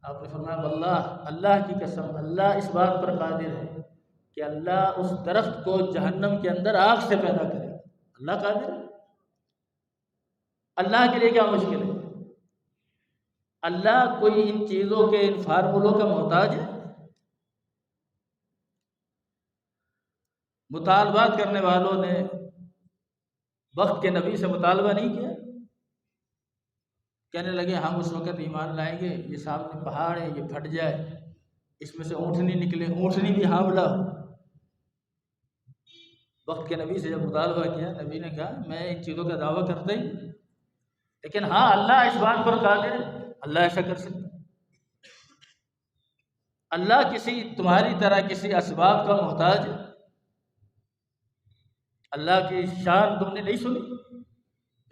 آپ نے فرمایا واللہ، اللہ کی قسم، اللہ اس بات پر قادر ہے کہ اللہ اس درخت کو جہنم کے اندر آگ سے پیدا کرے، اللہ قادر ہے۔ اللہ کے لیے کیا مشکل ہے؟ اللہ کوئی ان چیزوں کے ان فارمولوں کا محتاج ہے؟ مطالبات کرنے والوں نے وقت کے نبی سے مطالبہ نہیں کیا، کہنے لگے ہم اس وقت ایمان لائیں گے یہ سامنے پہاڑ ہے یہ پھٹ جائے، اس میں سے اونٹنی نکلے، اونٹنی بھی حاملہ ہو۔ وقت کے نبی سے جب مطالبہ کیا، نبی نے کہا میں ان چیزوں کا دعویٰ کرتا ہی، لیکن ہاں اللہ اس بات پر قادر ہے، اللہ ایسا کر سکتا ہے۔ اللہ کسی تمہاری طرح کسی اسباب کا محتاج ہے؟ اللہ کی شان تم نے نہیں سنی؟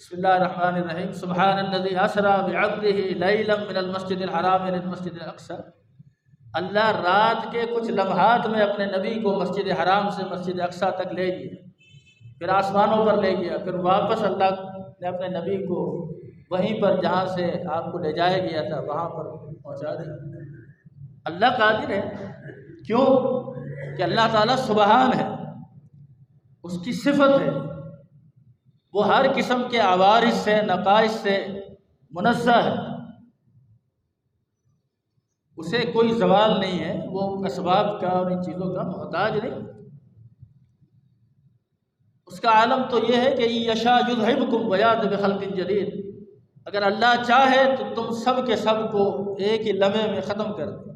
بسم اللہ الرحمن الرحیم، سبحان الذی اسری بعبدہ لیلا من المسجد الحرام الى المسجد الاقصی، اللہ رات کے کچھ لمحات میں اپنے نبی کو مسجد حرام سے مسجد اقصی تک لے گیا، پھر آسمانوں پر لے گیا، پھر واپس اللہ نے اپنے نبی کو وہیں پر جہاں سے آپ کو لے جایا گیا تھا وہاں پر پہنچا دیا۔ اللہ قادر ہے، کیوں کہ اللہ تعالیٰ سبحان ہے، اس کی صفت ہے، وہ ہر قسم کے عوارض سے نقائص سے منزہ ہے۔ اسے کوئی زوال نہیں ہے، وہ اسباب کا اور ان چیزوں کا محتاج نہیں۔ اس کا عالم تو یہ ہے کہ یشاء یذھبکم ویأتی بخلق جدید، اگر اللہ چاہے تو تم سب کے سب کو ایک ہی لمحے میں ختم کر دے۔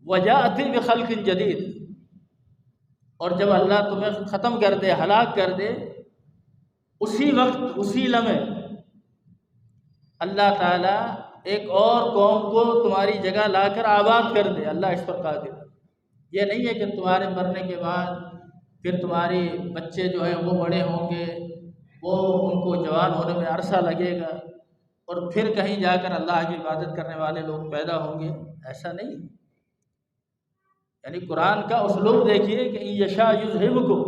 ویأتی بخلق جدید، اور جب اللہ تمہیں ختم کر دے، ہلاک کر دے، اسی وقت اسی لمحے اللہ تعالیٰ ایک اور قوم کو تمہاری جگہ لا کر آباد کر دے۔ اللہ اس پر قادر ہے۔ یہ نہیں ہے کہ تمہارے مرنے کے بعد پھر تمہارے بچے جو ہیں وہ بڑے ہوں گے، وہ ان کو جوان ہونے میں عرصہ لگے گا، اور پھر کہیں جا کر اللہ کی عبادت کرنے والے لوگ پیدا ہوں گے، ایسا نہیں۔ یعنی قرآن کا اسلوب دیکھیے کہ یشاء یذھبکم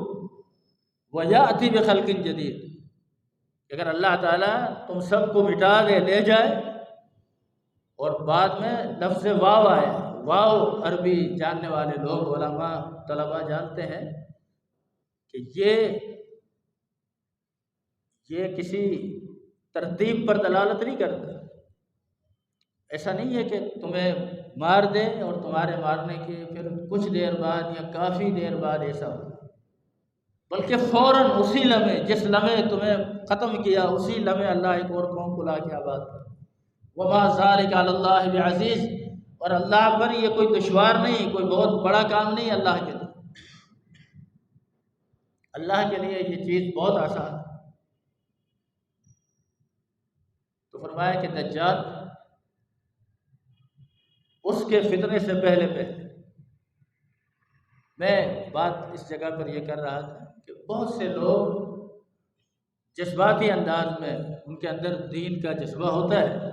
ویأتی بخلق جدید، اگر اللہ تعالیٰ تم سب کو مٹا دے، لے جائے، اور بعد میں لفظ واو آئے، واو عربی جاننے والے لوگ علماء طلباء جانتے ہیں کہ یہ کسی ترتیب پر دلالت نہیں کرتا۔ ایسا نہیں ہے کہ تمہیں مار دے اور تمہارے مارنے کے پھر کچھ دیر بعد یا کافی دیر بعد ایسا ہو، بلکہ فوراً اسی لمحے، جس لمحے تمہیں ختم کیا اسی لمحے اللہ ایک اور قوم کو لا کے آباد کر۔ وما ذلک علی اللہ بعزیز، اور اللہ پر یہ کوئی دشوار نہیں، کوئی بہت بڑا کام نہیں اللہ کے لیے۔ اللہ کے لیے یہ چیز بہت آسان ہے۔ تو فرمایا کہ دجال اس کے فتنے سے پہلے میں بات اس جگہ پر یہ کر رہا تھا کہ بہت سے لوگ جذباتی انداز میں ان کے اندر دین کا جذبہ ہوتا ہے،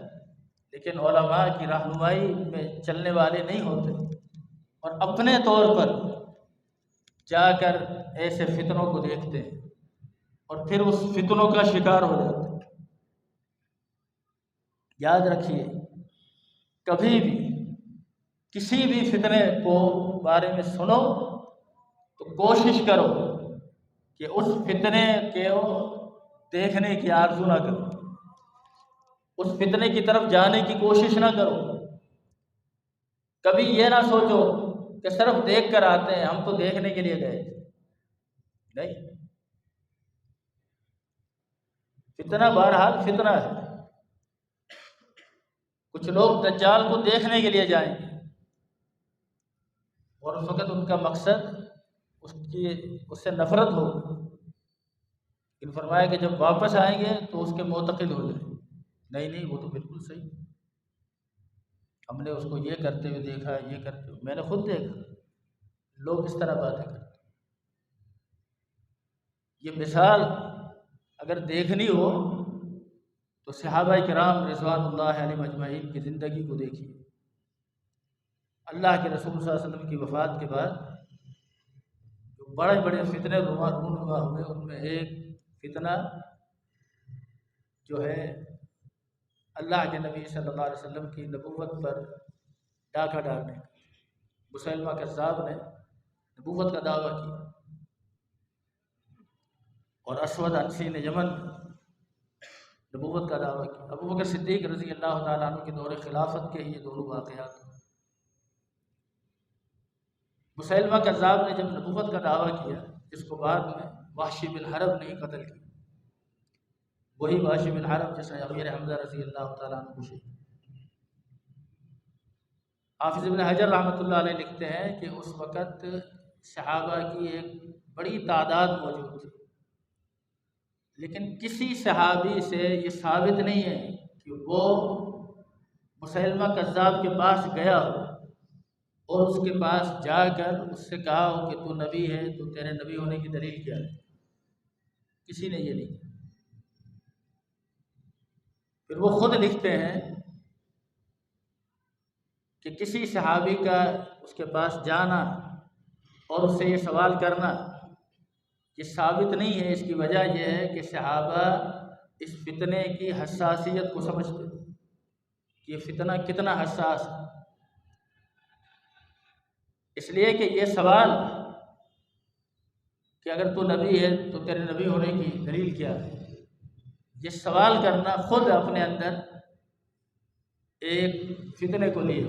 لیکن علماء کی رہنمائی میں چلنے والے نہیں ہوتے، اور اپنے طور پر جا کر ایسے فتنوں کو دیکھتے ہیں اور پھر اس فتنوں کا شکار ہو جاتے ہیں۔ یاد رکھیے، کبھی بھی کسی بھی فتنے کو بارے میں سنو تو کوشش کرو کہ اس فتنے کو دیکھنے کی آرزو نہ کرو، اس فتنے کی طرف جانے کی کوشش نہ کرو۔ کبھی یہ نہ سوچو کہ صرف دیکھ کر آتے ہیں، ہم تو دیکھنے کے لیے گئے، نہیں۔ فتنہ بہرحال فتنہ ہے۔ کچھ لوگ دجال کو دیکھنے کے لیے جائیں گے، اور اس وقت ان کا مقصد اس سے نفرت ہوگی، لیکن فرمایا کہ جب واپس آئیں گے تو اس کے معتقد ہو جائیں، نہیں وہ تو بالکل صحیح، ہم نے اس کو یہ کرتے ہوئے دیکھا، یہ کرتے ہوئے، میں نے خود دیکھا۔ لوگ اس طرح باتیں کرتے۔ یہ مثال اگر دیکھنی ہو تو صحابہ کرام رضوان اللہ علیہم اجمعین کی زندگی کو دیکھیے۔ اللہ کے رسول صلی اللہ علیہ وسلم کی وفات کے بعد جو بڑے بڑے فتنے رونما ہوئے، ان میں ایک فتنہ جو ہے اللہ کے نبی صلی اللہ علیہ وسلم کی نبوت پر ڈاکہ ڈالنے کا۔ مسیلمہ کذاب نے نبوت کا دعویٰ کیا، اور اسود عنسی نے یمن نبوت کا دعویٰ کیا۔ ابو بکر صدیق رضی اللہ تعالیٰ عنہ کے دور خلافت کے یہ دونوں واقعات۔ مسیلمہ کذاب نے جب نبوت کا دعویٰ کیا، جس کو بعد میں وحشی بن حرب نے قتل کیا، وہی وحشی بن حرب جس نے امیر حمزہ رضی اللہ تعالیٰ عنہ کو شہید کیا۔ حافظ ابن حجر رحمۃ اللہ علیہ لکھتے ہیں کہ اس وقت صحابہ کی ایک بڑی تعداد موجود تھی، لیکن کسی صحابی سے یہ ثابت نہیں ہے کہ وہ مسیلمہ کذاب کے پاس گیا ہو اور اس کے پاس جا کر اس سے کہا ہو کہ تو نبی ہے، تو تیرے نبی ہونے کی دلیل کیا ہے۔ کسی نے یہ نہیں کیا۔ پھر وہ خود لکھتے ہیں کہ کسی صحابی کا اس کے پاس جانا اور اس سے یہ سوال کرنا یہ ثابت نہیں ہے۔ اس کی وجہ یہ ہے کہ صحابہ اس فتنے کی حساسیت کو سمجھتے کہ یہ فتنہ کتنا حساس ہے، اس لیے کہ یہ سوال کہ اگر تو نبی ہے تو تیرے نبی ہونے کی دلیل کیا ہے، یہ سوال کرنا خود اپنے اندر ایک فتنے کو لیا،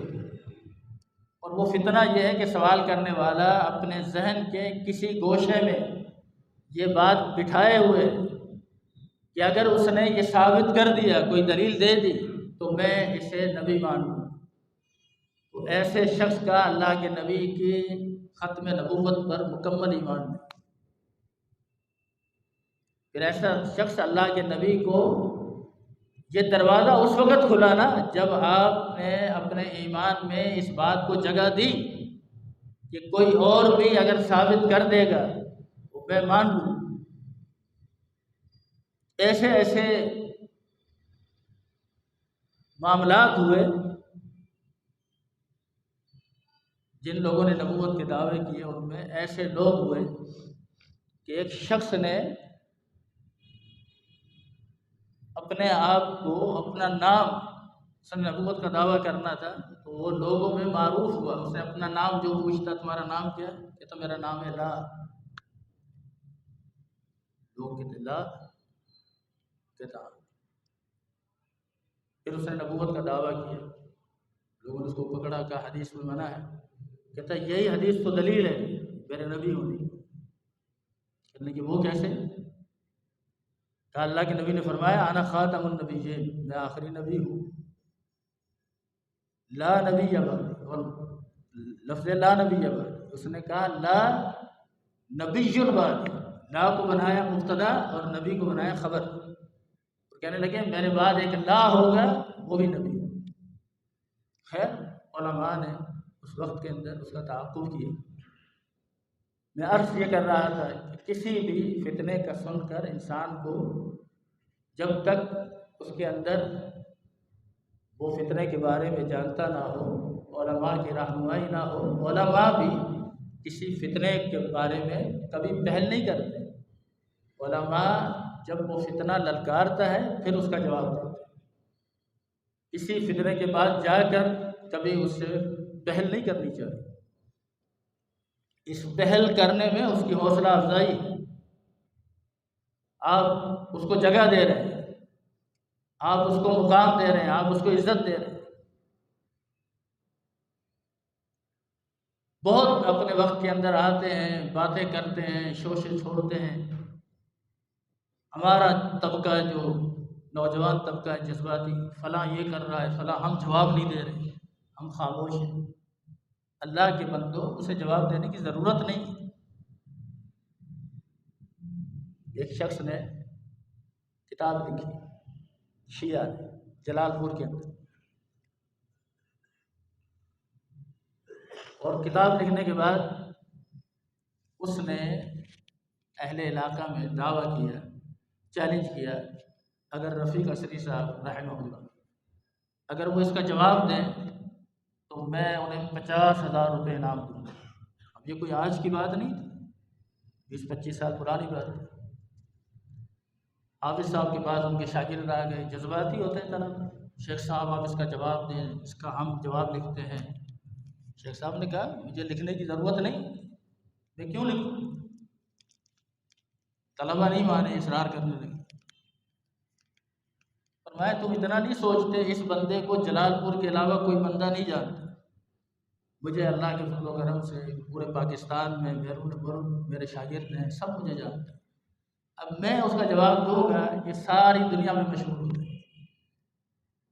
اور وہ فتنہ یہ ہے کہ سوال کرنے والا اپنے ذہن کے کسی گوشے میں یہ بات بٹھائے ہوئے کہ اگر اس نے یہ ثابت کر دیا، کوئی دلیل دے دی، تو میں اسے نبی مانوں، تو ایسے شخص کا اللہ کے نبی کی ختم نبوت پر مکمل ایمان ہے۔ پھر ایسا شخص اللہ کے نبی کو یہ دروازہ اس وقت کھلا نا جب آپ نے اپنے ایمان میں اس بات کو جگہ دی کہ کوئی اور بھی اگر ثابت کر دے گا تو میں مان لوں۔ ایسے ایسے معاملات ہوئے جن لوگوں نے نبوت کے دعوے کیے، ان میں ایسے لوگ ہوئے کہ ایک شخص نے اپنے آپ کو، اپنا نام، اس نے نبوت کا دعویٰ کرنا تھا تو وہ لوگوں میں معروف ہوا، اس نے اپنا نام جو پوچھتا تمہارا نام کیا ہے، کہ تو میرا نام ہے لا، لوگ کہتے لا کہتا، پھر اس نے نبوت کا دعویٰ کیا، لوگوں نے اس کو پکڑا، کہا حدیث میں منع ہے، کہتا یہی حدیث تو دلیل ہے میرے نبی ہونے کی، کہنے کہ وہ کیسے؟ کہا اللہ کے نبی نے فرمایا انا خاتم النبیین، میں آخری نبی ہوں، لا نبی بعد، اور لفظ لا نبی بعد، اس نے کہا لا نبی بعد، لا کو بنایا مبتدا اور نبی کو بنایا خبر، اور کہنے لگے میرے بعد ایک لا ہوگا وہ بھی نبی۔ خیر علماء نے اس وقت کے اندر اس کا تعاقب کیا۔ میں عرض یہ کر رہا تھا کہ کسی بھی فتنے کا سن کر انسان کو جب تک اس کے اندر وہ فتنے کے بارے میں جانتا نہ ہو، علماء کی رہنمائی نہ ہو، علماء بھی کسی فتنے کے بارے میں کبھی پہل نہیں کرتے، علماء جب وہ فتنہ للکارتا ہے پھر اس کا جواب دیتے ہیں، کسی فتنے کے پاس جا کر کبھی اس سے پہل نہیں کرنی چاہیے۔ اس پہل کرنے میں اس کی حوصلہ افزائی ہے، آپ اس کو جگہ دے رہے ہیں، آپ اس کو مقام دے رہے ہیں، آپ اس کو عزت دے رہے ہیں۔ بہت اپنے وقت کے اندر آتے ہیں، باتیں کرتے ہیں، شوشے چھوڑتے ہیں، ہمارا طبقہ جو نوجوان طبقہ ہے جذباتی، فلاں یہ کر رہا ہے، فلاں، ہم جواب نہیں دے رہے، ہم خاموش ہیں۔ اللہ کے بندو، اسے جواب دینے کی ضرورت نہیں۔ ایک شخص نے کتاب لکھی، شیعہ نے، جلال پور کے اندر، اور کتاب لکھنے کے بعد اس نے اہل علاقہ میں دعویٰ کیا، چیلنج کیا، اگر رفیق اثری صاحب رحمہ اللہ اگر وہ اس کا جواب دیں تو میں انہیں 50,000 روپے انعام دوں گا۔ اب یہ کوئی آج کی بات نہیں تھی، 20-25 سال پرانی بات ہے۔ حافظ صاحب کے پاس ان کے شاگرد آ گئے، جذباتی ہوتے ہیں طلب، شیخ صاحب آپ اس کا جواب دیں، اس کا ہم جواب لکھتے ہیں۔ شیخ صاحب نے کہا مجھے لکھنے کی ضرورت نہیں، میں کیوں لکھوں؟ طلبہ نہیں مانے، اصرار کرنے لگے۔ فرمایا تم اتنا نہیں سوچتے اس بندے کو جلال پور کے علاوہ کوئی بندہ نہیں جانتا، مجھے اللہ کے فضل و کرم سے پورے پاکستان میں بیرون ملک میرے شاگرد ہیں، سب مجھے جانتے ہیں، اب میں اس کا جواب دوں گا کہ ساری دنیا میں مشہور ہو جائے۔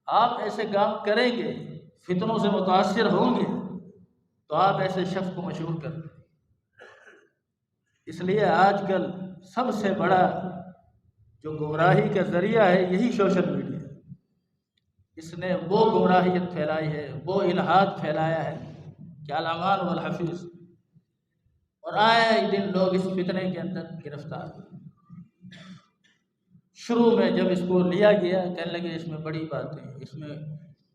آپ ایسے کام کریں گے، فتنوں سے متاثر ہوں گے تو آپ ایسے شخص کو مشہور کر دیں۔ اس لیے آج کل سب سے بڑا جو گمراہی کا ذریعہ ہے یہی سوشل میڈیا، اس نے وہ گمراہیت پھیلائی ہے، وہ الحاد پھیلایا ہے کہ الامان والحفیظ، اور آئے دن لوگ اس فتنے کے اندر گرفتار ہوئے۔ شروع میں جب اس کو لیا گیا کہنے لگے اس میں بڑی باتیں، اس میں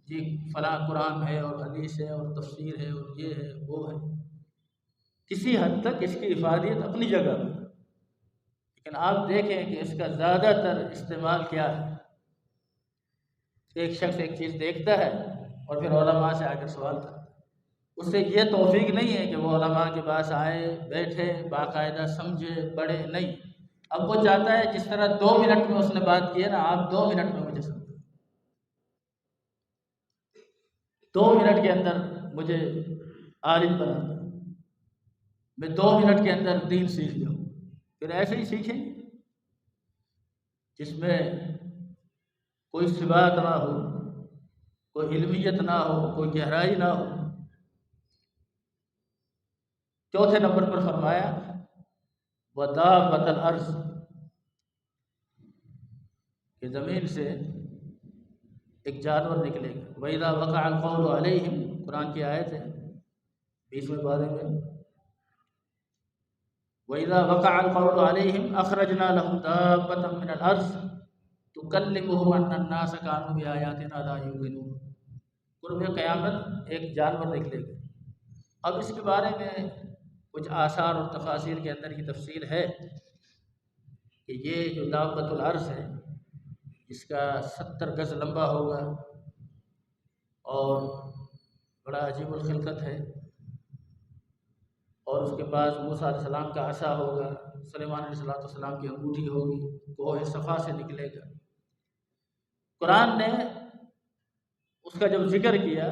جی فلاں قرآن ہے اور حدیث ہے اور تفسیر ہے اور یہ ہے وہ ہے، کسی حد تک اس کی افادیت اپنی جگہ پر، لیکن آپ دیکھیں کہ اس کا زیادہ تر استعمال کیا ہے۔ ایک شخص ایک چیز دیکھتا ہے اور پھر علماء سے آ کر سوال کرتا ہے، اس سے یہ توفیق نہیں ہے کہ وہ علماء کے پاس آئے، بیٹھے، باقاعدہ سمجھے، پڑھے، نہیں، اب وہ چاہتا ہے جس طرح 2 منٹ میں اس نے بات کی ہے نا، آپ 2 منٹ میں مجھے سمجھو۔ 2 منٹ کے اندر مجھے عالم بنا دو، میں 2 منٹ کے اندر دین سیکھ جاؤں، پھر ایسے ہی سیکھیں جس میں کوئی ثبات نہ ہو، کوئی علمیت نہ ہو، کوئی گہرائی نہ ہو۔ چوتھے نمبر پر فرمایا وَدَابَّةَ الْأَرْضِ، کہ زمین سے ایک جانور نکلے گا۔ وَإِذَا وَقَعَ الْقَوْلُ عَلَيْهِمْ، قرآن کی آیت ہے 20ویں پارے میں، وَإِذَا وَقَعَ الْقَوْلُ عَلَيْهِمْ أَخْرَجْنَا لَهُمْ دَابَّةً مِّنَ الْأَرْضِ تُكَلِّمُهُمْ أَنَّ النَّاسَ كَانُوا بِآيَاتِنَا لَا يُوقِنُونَ۔ قرب قیامت ایک جانور نکلے گا۔ اب اس کے بارے میں کچھ آثار اور تفاسیر کے اندر کی تفصیل ہے کہ یہ جو دابۃ الارض ہے اس کا 70 گز لمبا ہوگا اور بڑا عجیب الخلقت ہے، اور اس کے پاس موسیٰ علیہ السلام کا عصا ہوگا، سلیمان علیہ السلام کی انگوٹھی ہوگی، کوہ صفا سے نکلے گا۔ قرآن نے اس کا جب ذکر کیا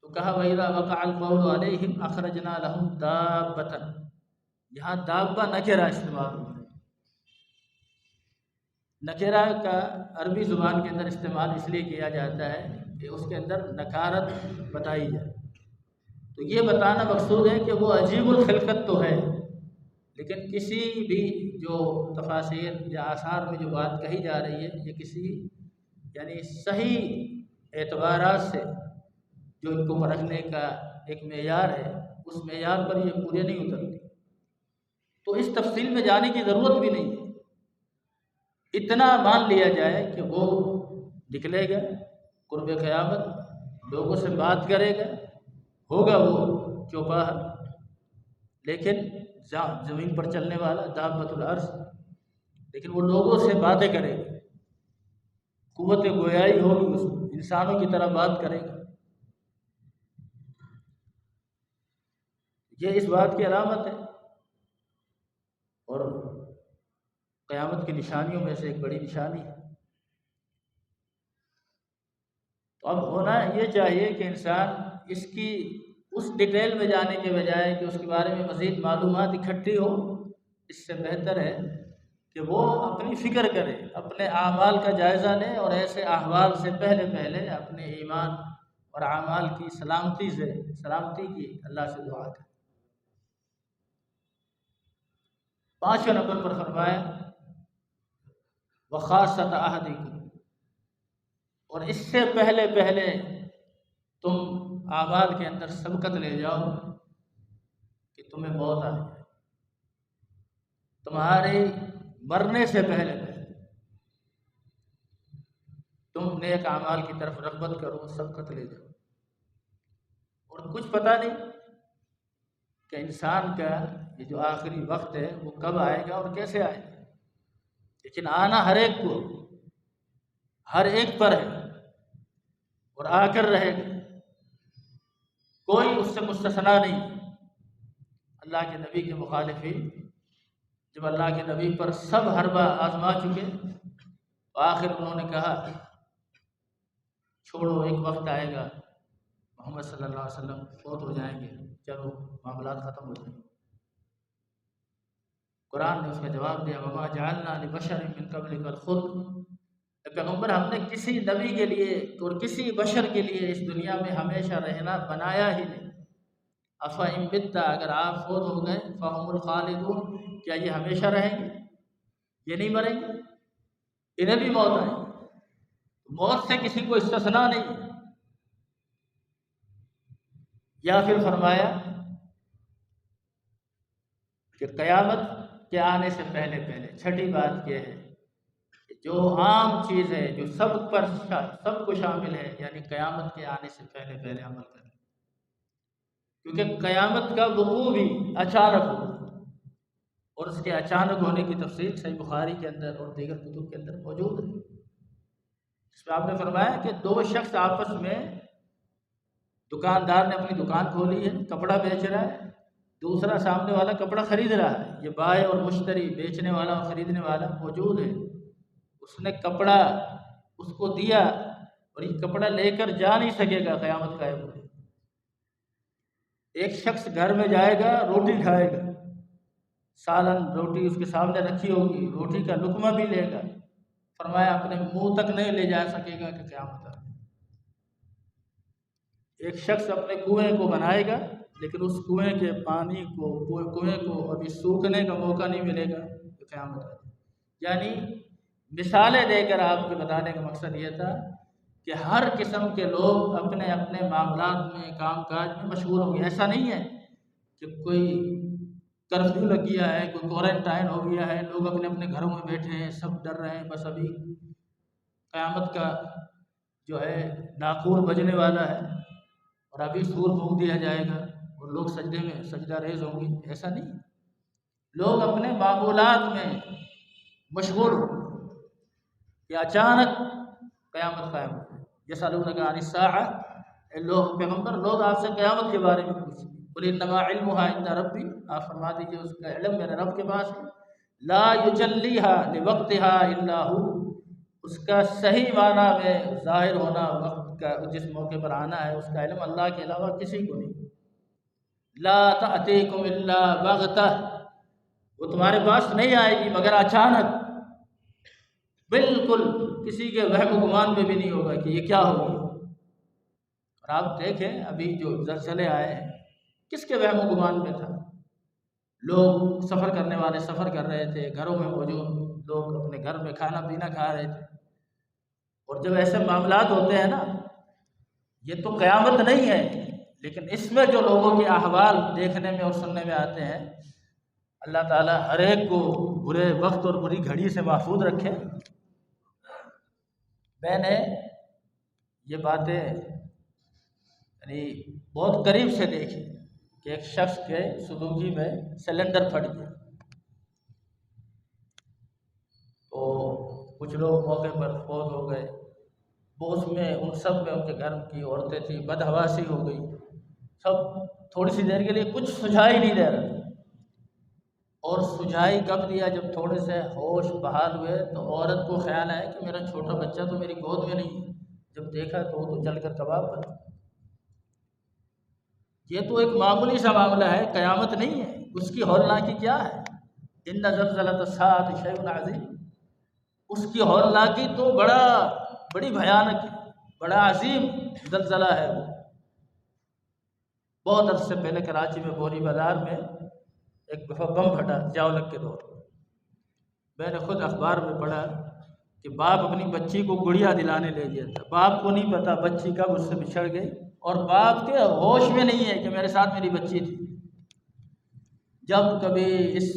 تو کہا وَإِذَا وَقَعَ الْقَوْلُ عَلَيْهِمْ أَخْرَجْنَا لَهُمْ دَابَّةً، یہاں دابہ نکرہ استعمال ہوا ہے۔ نکرہ کا عربی زبان کے اندر استعمال اس لیے کیا جاتا ہے کہ اس کے اندر نکارت بتائی جائے، تو یہ بتانا مقصود ہے کہ وہ عجیب الخلقت تو ہے، لیکن کسی بھی جو تفاسیر یا آثار میں جو بات کہی جا رہی ہے یہ کسی یعنی صحیح اعتبارات سے جو ان کو پرکھنے کا ایک معیار ہے اس معیار پر یہ پورے نہیں اترتی، تو اس تفصیل میں جانے کی ضرورت بھی نہیں ہے۔ اتنا مان لیا جائے کہ وہ نکلے گا قرب قیامت، لوگوں سے بات کرے گا، ہوگا وہ چوپاہ لیکن زمین پر چلنے والا دابۃ الارض، لیکن وہ لوگوں سے باتیں کرے گا، قوت گویائی ہوگی، اس میں انسانوں کی طرح بات کرے گا۔ یہ اس بات کی علامت ہے اور قیامت کی نشانیوں میں سے ایک بڑی نشانی ہے۔ تو اب ہونا یہ چاہیے کہ انسان اس ڈیٹیل میں جانے کے بجائے کہ اس کے بارے میں مزید معلومات اکٹھی ہو، اس سے بہتر ہے کہ وہ اپنی فکر کرے، اپنے اعمال کا جائزہ لے اور ایسے احوال سے پہلے اپنے ایمان اور اعمال کی سلامتی کی اللہ سے دعا کرے۔ 5ویں نمبر پر فرمایا وخاصۃ احدکم، اور اس سے پہلے تم اعمال کے اندر سبقت لے جاؤ کہ تمہیں موت آ جائے، تمہارے مرنے سے پہلے تم نیک اعمال کی طرف رغبت کرو، سبقت لے جاؤ۔ اور کچھ پتہ نہیں کہ انسان کا یہ جو آخری وقت ہے وہ کب آئے گا اور کیسے آئے گا، لیکن آنا ہر ایک کو، ہر ایک پر ہے اور آ کر رہے گا، کوئی اس سے مستثنا نہیں۔ اللہ کے نبی کے مخالفین جب اللہ کے نبی پر سب حربہ آزما چکے تو آخر انہوں نے کہا چھوڑو، ایک وقت آئے گا محمد صلی اللہ علیہ وسلم فوت ہو جائیں گے، چلو معاملات ختم ہو جائیں گے۔ قرآن نے اس کا جواب دیا وما جعلنا لبشر من قبلک الخلد، پیغمبر ہم نے کسی نبی کے لیے اور کسی بشر کے لیے اس دنیا میں ہمیشہ رہنا بنایا ہی نہیں۔ افإن مت، اگر آپ فوت ہو گئے، فهم الخالدون، کیا یہ ہمیشہ رہیں گے؟ یہ نہیں مریں گے، انہیں بھی موت آئے گی، موت سے کسی کو استثناء نہیں ہے۔ یا پھر فرمایا کہ قیامت کے آنے سے پہلے چھٹی بات یہ ہے کہ جو عام چیز ہے جو سب کو شامل ہے، یعنی قیامت کے آنے سے پہلے عمل کریں، کیونکہ قیامت کا وقوع بھی اچانک ہو، اور اس کے اچانک ہونے کی تفصیل صحیح بخاری کے اندر اور دیگر کتب کے اندر موجود ہے۔ اس میں آپ نے فرمایا کہ 2 شخص آپس میں، دکاندار نے اپنی دکان کھولی ہے، کپڑا بیچ رہا ہے، دوسرا سامنے والا کپڑا خرید رہا ہے، یہ بائع اور مشتری، بیچنے والا اور خریدنے والا موجود ہے۔ اس نے کپڑا اس کو دیا اور یہ کپڑا لے کر جا نہیں سکے گا قیامت قائم ہوگی۔ ایک شخص گھر میں جائے گا، روٹی کھائے گا، سالن روٹی اس کے سامنے رکھی ہوگی، روٹی کا لقمہ بھی لے گا، فرمایا اپنے منہ تک نہیں لے جا سکے گا کہ قیامت آ گئی۔ ایک شخص اپنے کنویں کو بنائے گا لیکن اس کنویں کے پانی کو کنویں کو ابھی سوکھنے کا موقع نہیں ملے گا کہ قیامت آ جائے۔ یعنی مثالیں دے کر آپ کے بتانے کا مقصد یہ تھا کہ ہر قسم کے لوگ اپنے اپنے معاملات میں کام کاج میں مشغول ہوں گے۔ ایسا نہیں ہے کہ کوئی کرفیو لگ گیا ہے، کوئی کوارنٹائن ہو گیا ہے، لوگ اپنے اپنے گھروں میں بیٹھے ہیں، سب ڈر رہے ہیں، بس ابھی قیامت کا جو ہے ناقور بجنے والا ہے اور ابھی سور پھونک دیا جائے گا اور لوگ سجدے میں سجدہ ریز ہوں گے۔ ایسا نہیں، لوگ اپنے معمولات میں مشغول ہوں کہ اچانک قیامت قائم ہو۔ یسألونک عن الساعة، لوگ پیغمبر لوگ آپ سے قیامت کے بارے میں پوچھیں، قل انما علمها عند ربی، آپ فرما دیجیے اس کا علم میرے رب کے پاس ہے، لا یجلیها لوقتها الا هو، اس کا صحیح معنی میں ظاہر ہونا، وقت کا جس موقع پر آنا ہے اس کا علم اللہ کے علاوہ کسی کو نہیں۔ لا تأتیکم الا بغتہ، وہ تمہارے پاس نہیں آئے گی مگر اچانک، بالکل کسی کے وہم و گمان میں بھی نہیں ہوگا کہ یہ کیا ہوگی۔ اور آپ دیکھیں ابھی جو زلزلے آئے ہیں کس کے وہم و گمان میں تھا؟ لوگ سفر کرنے والے سفر کر رہے تھے، گھروں میں موجود لوگ اپنے گھر میں کھانا پینا کھا رہے تھے، اور جب ایسے معاملات ہوتے ہیں نا، یہ تو قیامت نہیں ہے لیکن اس میں جو لوگوں کے احوال دیکھنے میں اور سننے میں آتے ہیں، اللہ تعالیٰ ہر ایک کو برے وقت اور بری گھڑی سے محفوظ رکھے۔ میں نے یہ باتیں یعنی بہت قریب سے دیکھی کہ ایک شخص کے سزوکی میں سلنڈر پھٹ گیا، تو کچھ لوگ موقع پر فوت ہو گئے، وہ اس میں ان سب میں ان کے گھر کی عورتیں تھیں، بدحواسی ہو گئی، سب تھوڑی سی دیر کے لیے کچھ سجھائی نہیں دے رہا تھا، اور سجھائی کب دیا جب تھوڑے سے ہوش بحال ہوئے تو عورت کو خیال آیا کہ میرا چھوٹا بچہ تو میری گود میں نہیں ہے، جب دیکھا تو وہ تو جل کر کباب بن۔ یہ تو ایک معمولی سا معاملہ ہے، قیامت نہیں ہے، اس کی ہولناکی کیا ہے؟ ان زلزلۃ الساعۃ شیء عظیم، اس کی ہولناکی تو بڑی بھیانک ہے، بڑا عظیم زلزلہ ہے وہ۔ بہت عرصے پہلے کراچی میں بوری بازار میں ایک دفعہ بم پھٹا جاولک کے دور پر، میں نے خود اخبار میں پڑھا کہ باپ اپنی بچی کو گڑیا دلانے لے گیا تھا، باپ کو نہیں پتا بچی کب اس سے بچھڑ گئی، اور باپ کے ہوش میں نہیں ہے کہ میرے ساتھ میری بچی تھی۔ جب کبھی اس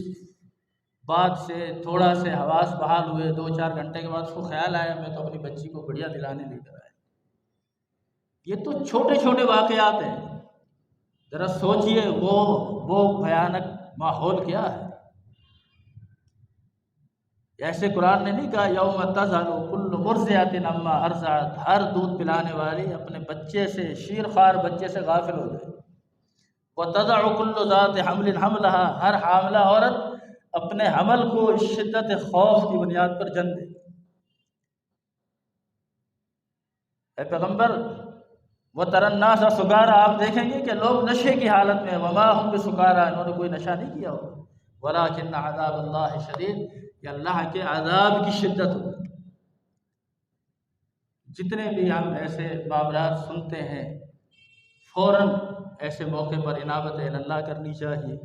بات سے تھوڑا سے حواس بحال ہوئے، 2-4 گھنٹے کے بعد اس کو خیال آیا میں تو اپنی بچی کو گڑیا دلانے لے کر آیا۔ یہ تو چھوٹے چھوٹے واقعات ہیں، ذرا سوچئے وہ بھیانک ماحول کیا ہے۔ ایسے قرآن نے نہیں کہا یوم تذہل کل مرضعۃ عما ارضعت، ہر دودھ پلانے والی اپنے بچے سے، شیر خوار بچے سے غافل ہو جائے، وتضع کل ذات حمل حملها، ہر حاملہ عورت اپنے حمل کو شدت خوف کی بنیاد پر جن دے۔ اے پیغمبر وتری الناس سکارا، آپ دیکھیں گے کہ لوگ نشے کی حالت میں، وما هم بسکارا، انہوں نے کوئی نشہ نہیں کیا ہوگا، ولکن عذاب اللہ شدید، کہ اللہ کے عذاب کی شدت ہو۔ جتنے بھی ہم ایسے معاملات سنتے ہیں فوراً ایسے موقع پر انابت اللہ کرنی چاہیے۔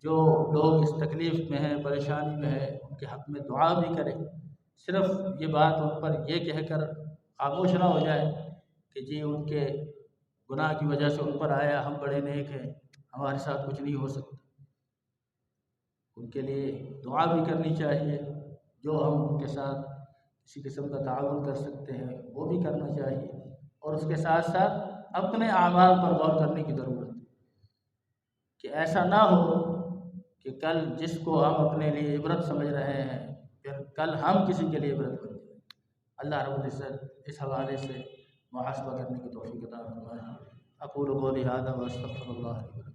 جو لوگ اس تکلیف میں ہیں، پریشانی میں ہیں، ان کے حق میں دعا بھی کریں، صرف یہ بات ان پر یہ کہہ کر خاموش نہ ہو جائے کہ جی ان کے گناہ کی وجہ سے ان پر آیا، ہم بڑے نیک ہیں، ہمارے ساتھ کچھ نہیں ہو سکتا۔ ان کے لیے دعا بھی کرنی چاہیے، جو ہم ان کے ساتھ کسی قسم کا تعاون کر سکتے ہیں وہ بھی کرنا چاہیے، اور اس کے ساتھ ساتھ اپنے اعمال پر غور کرنے کی ضرورت ہے کہ ایسا نہ ہو کہ کل جس کو ہم اپنے لیے عبرت سمجھ رہے ہیں پھر کل ہم کسی کے لیے عبرت بن جائیں۔ اللہ رب العزت اس حوالے سے محاسبہ کرنے کی توفیق عطا فرمائے۔ اقول قولی ھذا واستغفر اللہ لي ولکم۔